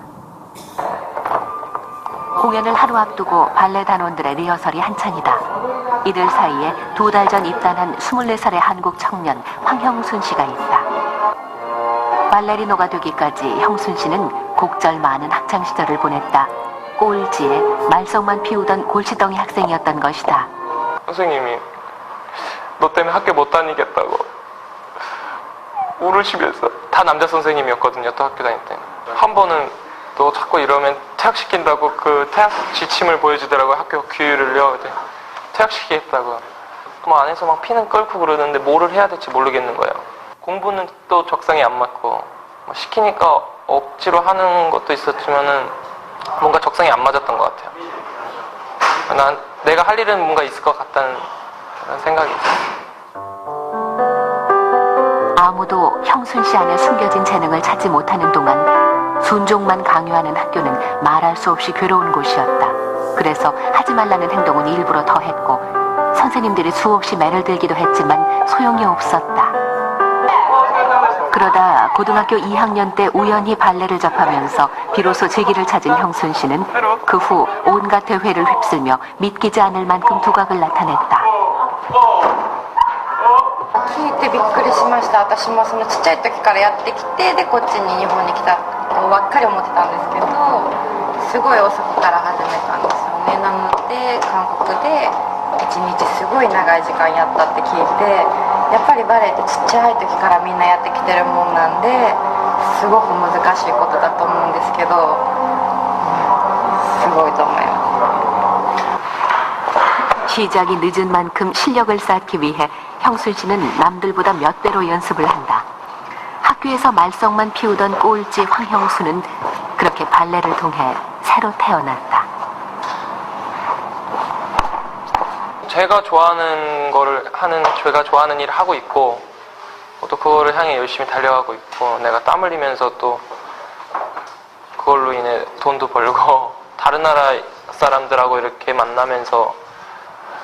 공연을 하루 앞두고 발레 단원들의 리허설이 한창이다. 이들 사이에 2달 전 입단한 24살의 한국 청년 황형순 씨가 있다. 발레리노가 되기까지 형순 씨는 곡절 많은 학창시절을 보냈다. 꼴지에 말썽만 피우던 골치덩이 학생이었던 것이다. 선생님이 너 때문에 학교 못 다니겠다고 우르시면서, 다 남자 선생님이었거든요. 또 학교 다닐 때 한 번은 또 자꾸 이러면 퇴학시킨다고 그 퇴학 지침을 보여주더라고요. 학교 규율을요. 퇴학시키겠다고 막 안에서 막 피는 끓고 그러는데 뭐를 해야 될지 모르겠는 거예요. 공부는 또 적성에 안 맞고 시키니까 억지로 하는 것도 있었지만은 뭔가 적성에 안 맞았던 것 같아요. 내가 할 일은 뭔가 있을 것 같다는 그런 생각이 있어요. 아무도 형순 씨 안에 숨겨진 재능을 찾지 못하는 동안 순종만 강요하는 학교는 말할 수 없이 괴로운 곳이었다. 그래서 하지 말라는 행동은 일부러 더 했고 선생님들이 수없이 매를 들기도 했지만 소용이 없었다. 그러다 고등학교 2학년 때 우연히 발레를 접하면서 비로소 재기를 찾은 형순 씨는 그 후 온갖 대회를 휩쓸며 믿기지 않을 만큼 두각을 나타냈다. 聞いてびっくりしました。私もそのちっちゃい時からやってきて、でこっちに日本に来たとばっかり思ってたんですけど、すごい遅くから始めたんですよね。なので韓国で1日すごい長い時間やったって聞いて、やっぱりバレエってちっちゃい時からみんなやってきてるもんなんで、すごく難しいことだと思うんですけど、すごいと思います。 시작이 늦은 만큼 실력을 쌓기 위해 형순 씨는 남들보다 몇 배로 연습을 한다. 학교에서 말썽만 피우던 꼴찌 황형수는 그렇게 발레를 통해 새로 태어났다. 제가 좋아하는 거를 하는, 제가 좋아하는 일을 하고 있고, 또 그거를 향해 열심히 달려가고 있고, 내가 땀 흘리면서 또 그걸로 인해 돈도 벌고, 다른 나라 사람들하고 이렇게 만나면서,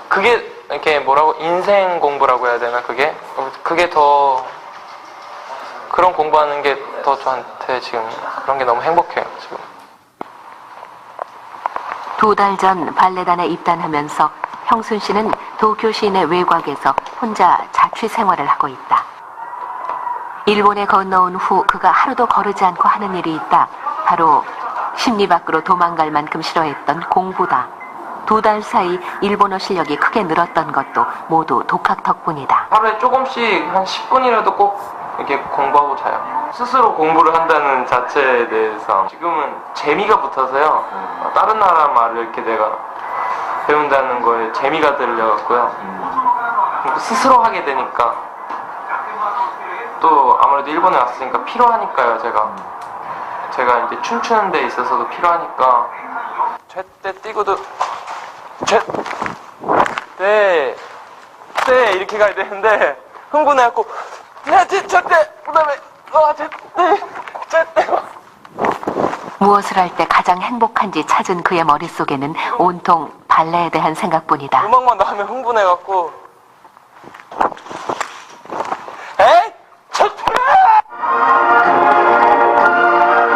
그게 이렇게 뭐라고, 인생 공부라고 해야 되나, 그게 더, 그런 공부하는 게 더 저한테 지금 그런 게 너무 행복해요, 지금. 2달 전 발레단에 입단하면서 형순 씨는 도쿄 시내 외곽에서 혼자 자취 생활을 하고 있다. 일본에 건너온 후 그가 하루도 거르지 않고 하는 일이 있다. 바로 심리 밖으로 도망갈 만큼 싫어했던 공부다. 2달 사이 일본어 실력이 크게 늘었던 것도 모두 독학 덕분이다. 하루에 조금씩 한 10분이라도 꼭 이렇게 공부하고 자요. 스스로 공부를 한다는 자체에 대해서 지금은 재미가 붙어서요. 다른 나라 말을 이렇게 내가 배운다는 거에 재미가 들려갖고요. 스스로 하게 되니까 또 아무래도 일본에 왔으니까 필요하니까요. 제가 이제 춤추는 데 있어서도 필요하니까 제때 뛰고도 제때 이렇게 가야 되는데 흥분해갖고 제때 그다음에 제때 무엇을 할 때 가장 행복한지 찾은 그의 머릿속에는 온통 발레에 대한 생각뿐이다. 음악만 나오면 흥분해갖고 에이!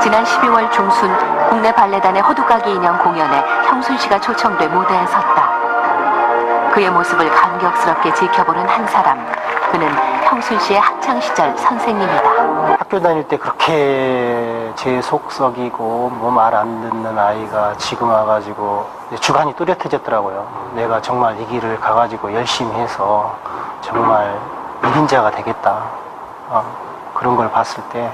지난 12월 중순 국내 발레단의 호두까기 인형 공연에 형순 씨가 초청돼 무대에 섰다. 그의 모습을 감격스럽게 지켜보는 한 사람. 그는 형순 씨의 학창시절 선생님이다. 학교 다닐 때 그렇게 제 속썩이고 뭐 말 안 듣는 아이가 지금 와가지고 주관이 뚜렷해졌더라고요. 내가 정말 이 길을 가가지고 열심히 해서 정말 1인자가 되겠다. 그런 걸 봤을 때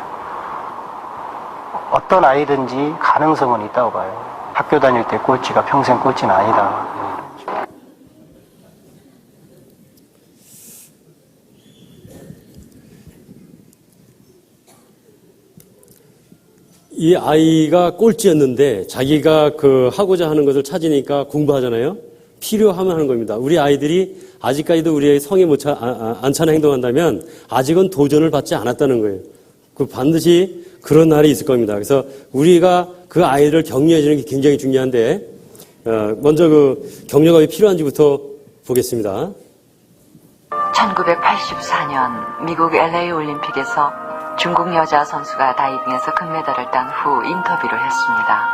어떤 아이든지 가능성은 있다고 봐요. 학교 다닐 때 꼴찌가 평생 꼴찌는 아니다. 이 아이가 꼴찌였는데 자기가 하고자 하는 것을 찾으니까 공부하잖아요. 필요하면 하는 겁니다. 우리 아이들이 아직까지도 우리의 성에 안 차는 행동한다면 아직은 도전을 받지 않았다는 거예요. 반드시 그런 날이 있을 겁니다. 그래서 우리가 그 아이를 격려해 주는 게 굉장히 중요한데 먼저 격려가 왜 필요한지부터 보겠습니다. 1984년 미국 LA 올림픽에서 중국 여자 선수가 다이빙에서 금메달을 딴 후 인터뷰를 했습니다.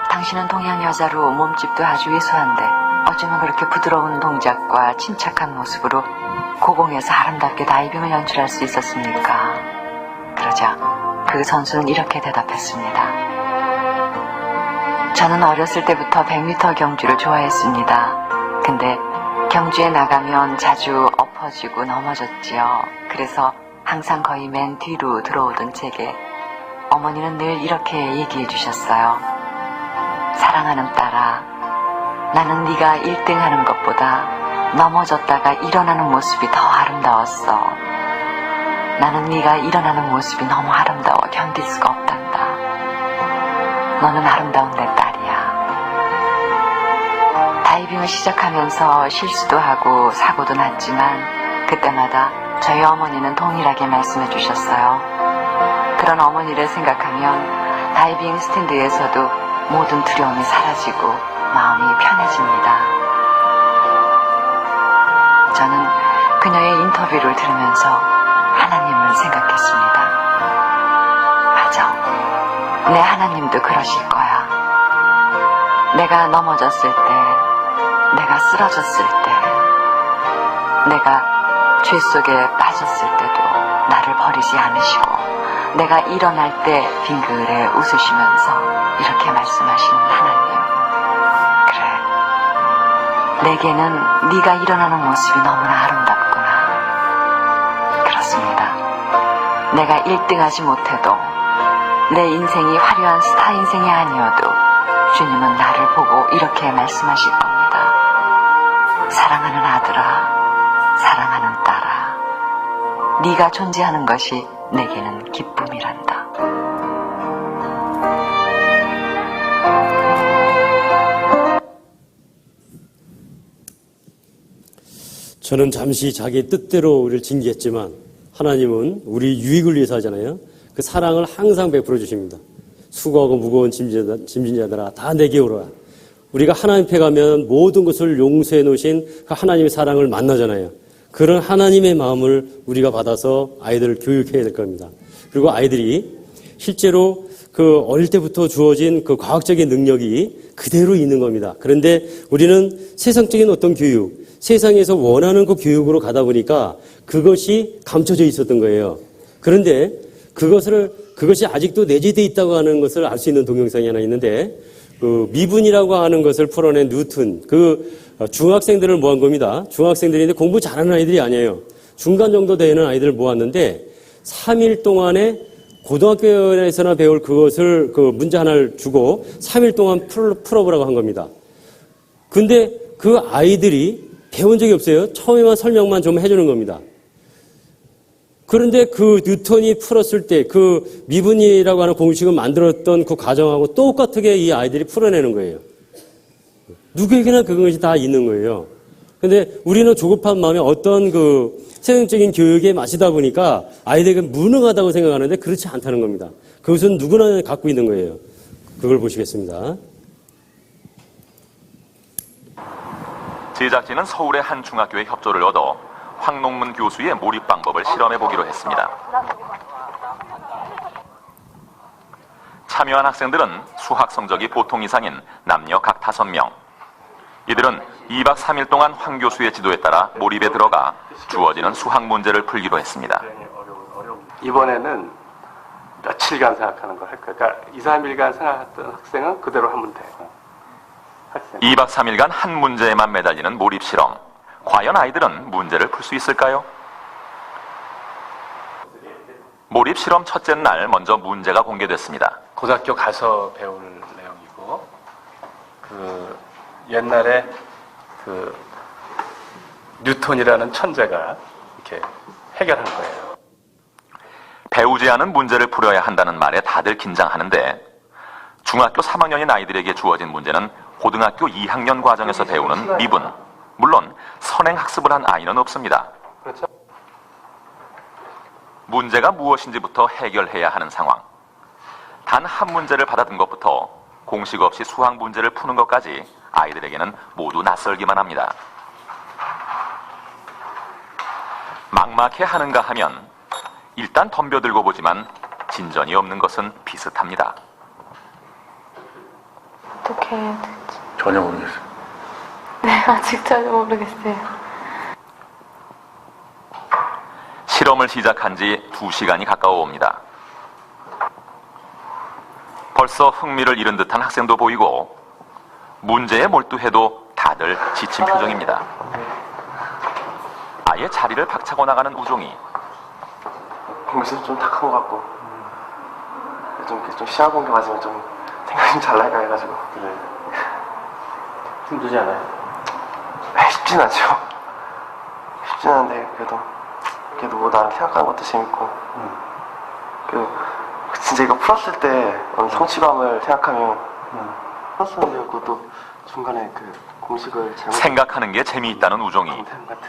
당신은 동양 여자로 몸집도 아주 왜소한데 어쩌면 그렇게 부드러운 동작과 침착한 모습으로 고공에서 아름답게 다이빙을 연출할 수 있었습니까? 그러자 그 선수는 이렇게 대답했습니다. 저는 어렸을 때부터 100m 경주를 좋아했습니다. 근데 경주에 나가면 자주 엎어지고 넘어졌지요. 그래서 항상 거의 맨 뒤로 들어오던 제게 어머니는 늘 이렇게 얘기해 주셨어요. 사랑하는 딸아, 나는 네가 1등 하는 것보다 넘어졌다가 일어나는 모습이 더 아름다웠어. 나는 네가 일어나는 모습이 너무 아름다워 견딜 수가 없단다. 너는 아름다운 내 딸이야. 다이빙을 시작하면서 실수도 하고 사고도 났지만 그때마다 저희 어머니는 동일하게 말씀해 주셨어요. 그런 어머니를 생각하면 다이빙 스탠드에서도 모든 두려움이 사라지고 마음이 편해집니다. 저는 그녀의 인터뷰를 들으면서 하나님을 생각했습니다. 맞아. 내 하나님도 그러실 거야. 내가 넘어졌을 때, 내가 쓰러졌을 때, 내가 죄 속에 빠졌을 때도 나를 버리지 않으시고 내가 일어날 때 빙그레 웃으시면서 이렇게 말씀하시는 하나님. 그래, 내게는 네가 일어나는 모습이 너무나 아름답구나. 그렇습니다. 내가 1등하지 못해도 내 인생이 화려한 스타 인생이 아니어도 주님은 나를 보고 이렇게 말씀하실 겁니다. 사랑하는 아들아, 사랑하는 딸아, 네가 존재하는 것이 내게는 기쁨이란다. 저는 잠시 자기 뜻대로 우리를 징계했지만 하나님은 우리 유익을 위해서 하잖아요. 그 사랑을 항상 베풀어 주십니다. 수고하고 무거운 짐진 자들아 다 내게 오라. 우리가 하나님 앞에 가면 모든 것을 용서해 놓으신 그 하나님의 사랑을 만나잖아요. 그런 하나님의 마음을 우리가 받아서 아이들을 교육해야 될 겁니다. 그리고 아이들이 실제로 그 어릴 때부터 주어진 그 과학적인 능력이 그대로 있는 겁니다. 그런데 우리는 세상적인 어떤 교육, 세상에서 원하는 그 교육으로 가다 보니까 그것이 감춰져 있었던 거예요. 그런데 그것이 아직도 내재되어 있다고 하는 것을 알 수 있는 동영상이 하나 있는데, 그 미분이라고 하는 것을 풀어낸 뉴턴, 그 중학생들을 모은 겁니다. 중학생들인데 공부 잘하는 아이들이 아니에요. 중간 정도 되는 아이들을 모았는데 3일 동안에 고등학교에서나 배울 그것을 그 문제 하나를 주고 3일 동안 풀어보라고 한 겁니다. 근데 그 아이들이 배운 적이 없어요. 처음에만 설명만 좀 해주는 겁니다. 그런데 그 뉴턴이 풀었을 때 그 미분이라고 하는 공식을 만들었던 그 과정하고 똑같게 이 아이들이 풀어내는 거예요. 누구에게나 그것이 다 있는 거예요. 근데 우리는 조급한 마음에 어떤 그 세상적인 교육에 마시다 보니까 아이들에게 무능하다고 생각하는데 그렇지 않다는 겁니다. 그것은 누구나 갖고 있는 거예요. 그걸 보시겠습니다. 제작진은 서울의 한 중학교의 협조를 얻어 황농문 교수의 몰입 방법을 실험해 보기로 했습니다. 참여한 학생들은 수학 성적이 보통 이상인 남녀 각 5명. 이들은 2박 3일 동안 황 교수의 지도에 따라 몰입에 들어가 주어지는 수학 문제를 풀기로 했습니다. 이번에는 며칠간 생각하는 걸 할 거예요. 그러니까 2, 3일간 생각했던 학생은 그대로 하면 돼요. 2박 3일간 한 문제에만 매달리는 몰입 실험. 과연 아이들은 문제를 풀 수 있을까요? 몰입 실험 첫째 날 먼저 문제가 공개됐습니다. 고등학교 가서 배울 내용이고, 그 옛날에 그 뉴턴이라는 천재가 이렇게 해결한 거예요. 배우지 않은 문제를 풀어야 한다는 말에 다들 긴장하는데 중학교 3학년인 아이들에게 주어진 문제는 고등학교 2학년 과정에서 배우는 미분. 물론 선행학습을 한 아이는 없습니다. 그렇죠? 문제가 무엇인지부터 해결해야 하는 상황. 단 한 문제를 받아든 것부터 공식 없이 수학 문제를 푸는 것까지 아이들에게는 모두 낯설기만 합니다. 막막해 하는가 하면 일단 덤벼들고 보지만 진전이 없는 것은 비슷합니다. 어떻게 해야 되지? 전혀 모르겠어요. 네, 아직 전혀 모르겠어요. 실험을 시작한 지 2시간이 가까워 옵니다. 벌써 흥미를 잃은 듯한 학생도 보이고 문제에 몰두해도 다들 지친 표정입니다. 아예 자리를 박차고 나가는 우종이. 공부실 좀 탁한 것 같고 좀 시험 공개 맞으면 좀 생각이 좀 잘 날까 해가지고. 그래. 힘들지 않아요? 쉽진 않죠. 쉽진 않은데 그래도 뭐 나랑 생각하는 것도 재밌고 진짜 이거 풀었을 때 성취감을 생각하면 풀었었는데 그것도 중간에 그 공식을 잘못 생각하는 게 재미있다는 우종이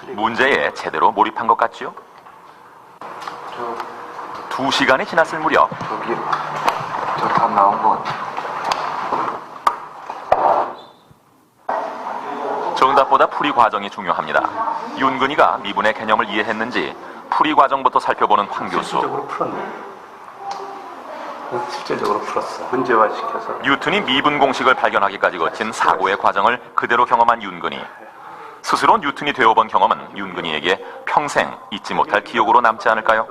문제에 제대로 몰입한 것 같지요? 2시간이 지났을 무렵 여기 저 답 나온 것 같아요. 정답보다 풀이 과정이 중요합니다. 윤근이가 미분의 개념을 이해했는지 풀이 과정부터 살펴보는 황 교수. 실질적으로 풀었어. 문제화시켜서. 뉴턴이 미분 공식을 발견하기까지 거친 사고의 과정을 그대로 경험한 윤근이. 스스로 뉴턴이 되어본 경험은 윤근이에게 평생 잊지 못할 기억으로 남지 않을까요?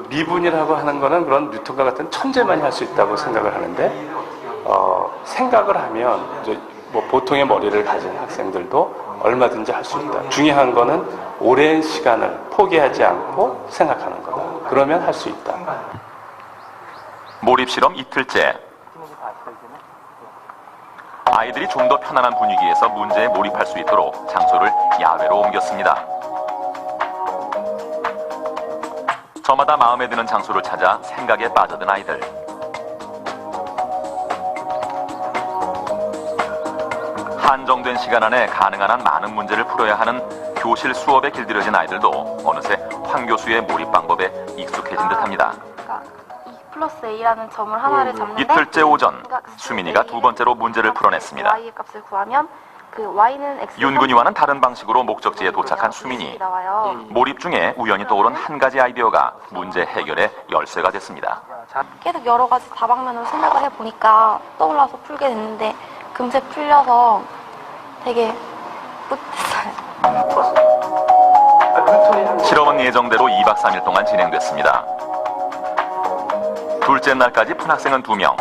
미분이라고 하는 거는 그런 뉴턴과 같은 천재만이 할 수 있다고 생각을 하는데 생각을 하면 이제 뭐 보통의 머리를 가진 학생들도 얼마든지 할 수 있다. 중요한 거는 오랜 시간을 포기하지 않고 생각하는 거다. 그러면 할 수 있다. 몰입 실험 이틀째. 아이들이 좀 더 편안한 분위기에서 문제에 몰입할 수 있도록 장소를 야외로 옮겼습니다. 저마다 마음에 드는 장소를 찾아 생각에 빠져든 아이들. 한정된 시간 안에 가능한 한 많은 문제를 풀어야 하는 교실 수업에 길들여진 아이들도 어느새 황 교수의 몰입 방법에 익숙해진 듯합니다. 플러스 A라는 점을 하나를 잡는데 이틀째 오전, 수민이가 두 번째로 문제를 풀어냈습니다. Y의 값을 구하면 그 Y는 X 윤근이와는 다른 방식으로 목적지에 도착한 수민이. 몰입 중에 우연히 떠오른 한 가지 아이디어가 문제 해결의 열쇠가 됐습니다. 계속 여러 가지 다방면으로 생각을 해보니까 떠올라서 풀게 됐는데 금세 풀려서 되게 뿌듯했어요. 실험은 예정대로 2박 3일 동안 진행됐습니다. 둘째 날까지 푼 학생은 2명.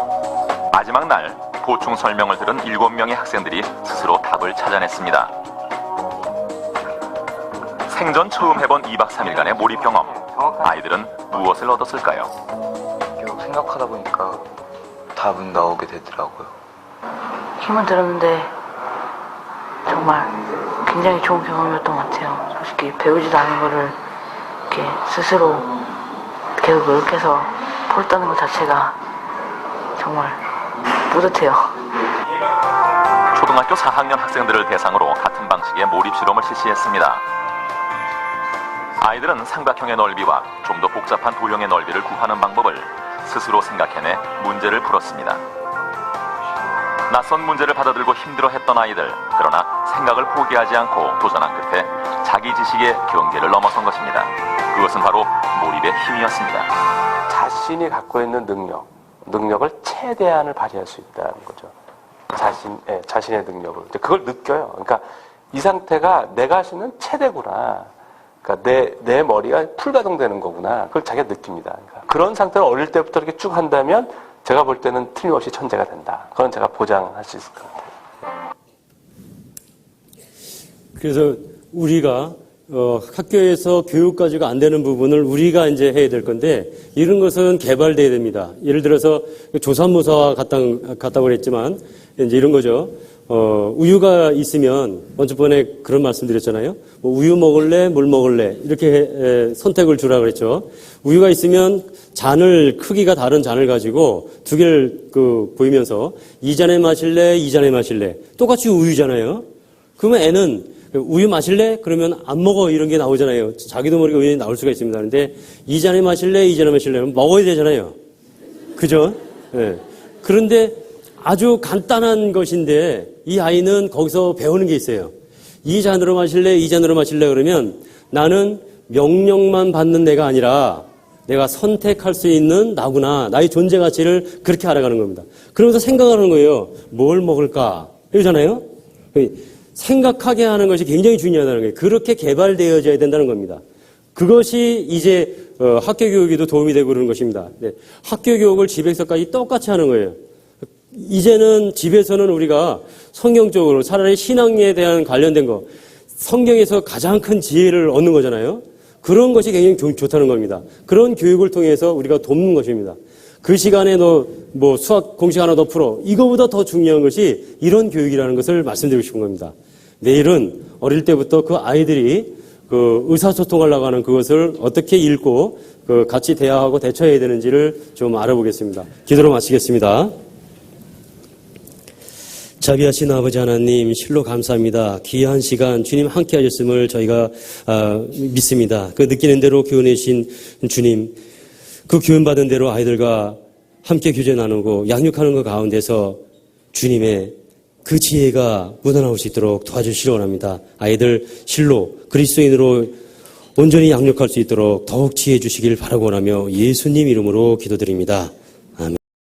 마지막 날 보충 설명을 들은 7명의 학생들이 스스로 답을 찾아냈습니다. 생전 처음 해본 2박 3일간의 몰입 경험. 아이들은 무엇을 얻었을까요? 계속 생각하다 보니까 답은 나오게 되더라고요. 힘은 들었는데 정말 굉장히 좋은 경험이었던 것 같아요. 솔직히 배우지도 않은 거를 이렇게 스스로 계속 노력해서 풀었다는 것 자체가 정말 뿌듯해요. 초등학교 4학년 학생들을 대상으로 같은 방식의 몰입 실험을 실시했습니다. 아이들은 삼각형의 넓이와 좀 더 복잡한 도형의 넓이를 구하는 방법을 스스로 생각해내 문제를 풀었습니다. 낯선 문제를 받아들고 힘들어했던 아이들, 그러나 생각을 포기하지 않고 도전한 끝에 자기 지식의 경계를 넘어선 것입니다. 그것은 바로 몰입의 힘이었습니다. 자신이 갖고 있는 능력을 최대한을 발휘할 수 있다는 거죠. 자신의 능력을. 그걸 느껴요. 그러니까 이 상태가 내가 할 수 있는 최대구나. 그러니까 내 머리가 풀가동되는 거구나. 그걸 자기가 느낍니다. 그러니까 그런 상태를 어릴 때부터 이렇게 쭉 한다면 제가 볼 때는 틀림없이 천재가 된다. 그건 제가 보장할 수 있을 것 같아요. 그래서 우리가 학교에서 교육까지가 안 되는 부분을 우리가 이제 해야 될 건데 이런 것은 개발돼야 됩니다. 예를 들어서 조산모사와 같다고 그랬지만 이제 이런 거죠. 우유가 있으면 언저번에 그런 말씀드렸잖아요. 뭐 우유 먹을래, 물 먹을래 이렇게 선택을 주라 그랬죠. 우유가 있으면 잔을 크기가 다른 잔을 가지고 두 개를 보이면서 이 잔에 마실래, 이 잔에 마실래 똑같이 우유잖아요. 그러면 애는 우유 마실래? 그러면 안 먹어 이런 게 나오잖아요. 자기도 모르게 의견이 나올 수가 있습니다. 그런데 이 잔에 마실래? 이 잔에 마실래? 먹어야 되잖아요. 그죠? 네. 그런데 아주 간단한 것인데 이 아이는 거기서 배우는 게 있어요. 이 잔으로 마실래? 이 잔으로 마실래? 그러면 나는 명령만 받는 내가 아니라 내가 선택할 수 있는 나구나. 나의 존재 가치를 그렇게 알아가는 겁니다. 그러면서 생각하는 거예요. 뭘 먹을까? 이러잖아요. 생각하게 하는 것이 굉장히 중요하다는 거예요. 그렇게 개발되어져야 된다는 겁니다. 그것이 이제 학교 교육에도 도움이 되고 그러는 것입니다. 네. 학교 교육을 집에서까지 똑같이 하는 거예요. 이제는 집에서는 우리가 성경적으로 차라리 신앙에 대한 관련된 거, 성경에서 가장 큰 지혜를 얻는 거잖아요. 그런 것이 굉장히 좋다는 겁니다. 그런 교육을 통해서 우리가 돕는 것입니다. 그 시간에 너 뭐 수학 공식 하나 더 풀어. 이거보다 더 중요한 것이 이런 교육이라는 것을 말씀드리고 싶은 겁니다. 내일은 어릴 때부터 그 아이들이 의사소통하려고 하는 그것을 어떻게 읽고 같이 대화하고 대처해야 되는지를 좀 알아보겠습니다. 기도로 마치겠습니다. 자비하신 아버지 하나님, 실로 감사합니다. 귀한 시간 주님 함께 하셨음을 저희가 믿습니다. 그 느끼는 대로 교훈해 주신 주님, 그 교훈받은 대로 아이들과 함께 교제 나누고 양육하는 것 가운데서 주님의 그 지혜가 묻어나올 수 있도록 도와주시기 원합니다. 아이들 실로 그리스도인으로 온전히 양육할 수 있도록 더욱 지혜 주시길 바라고 원하며 예수님 이름으로 기도드립니다.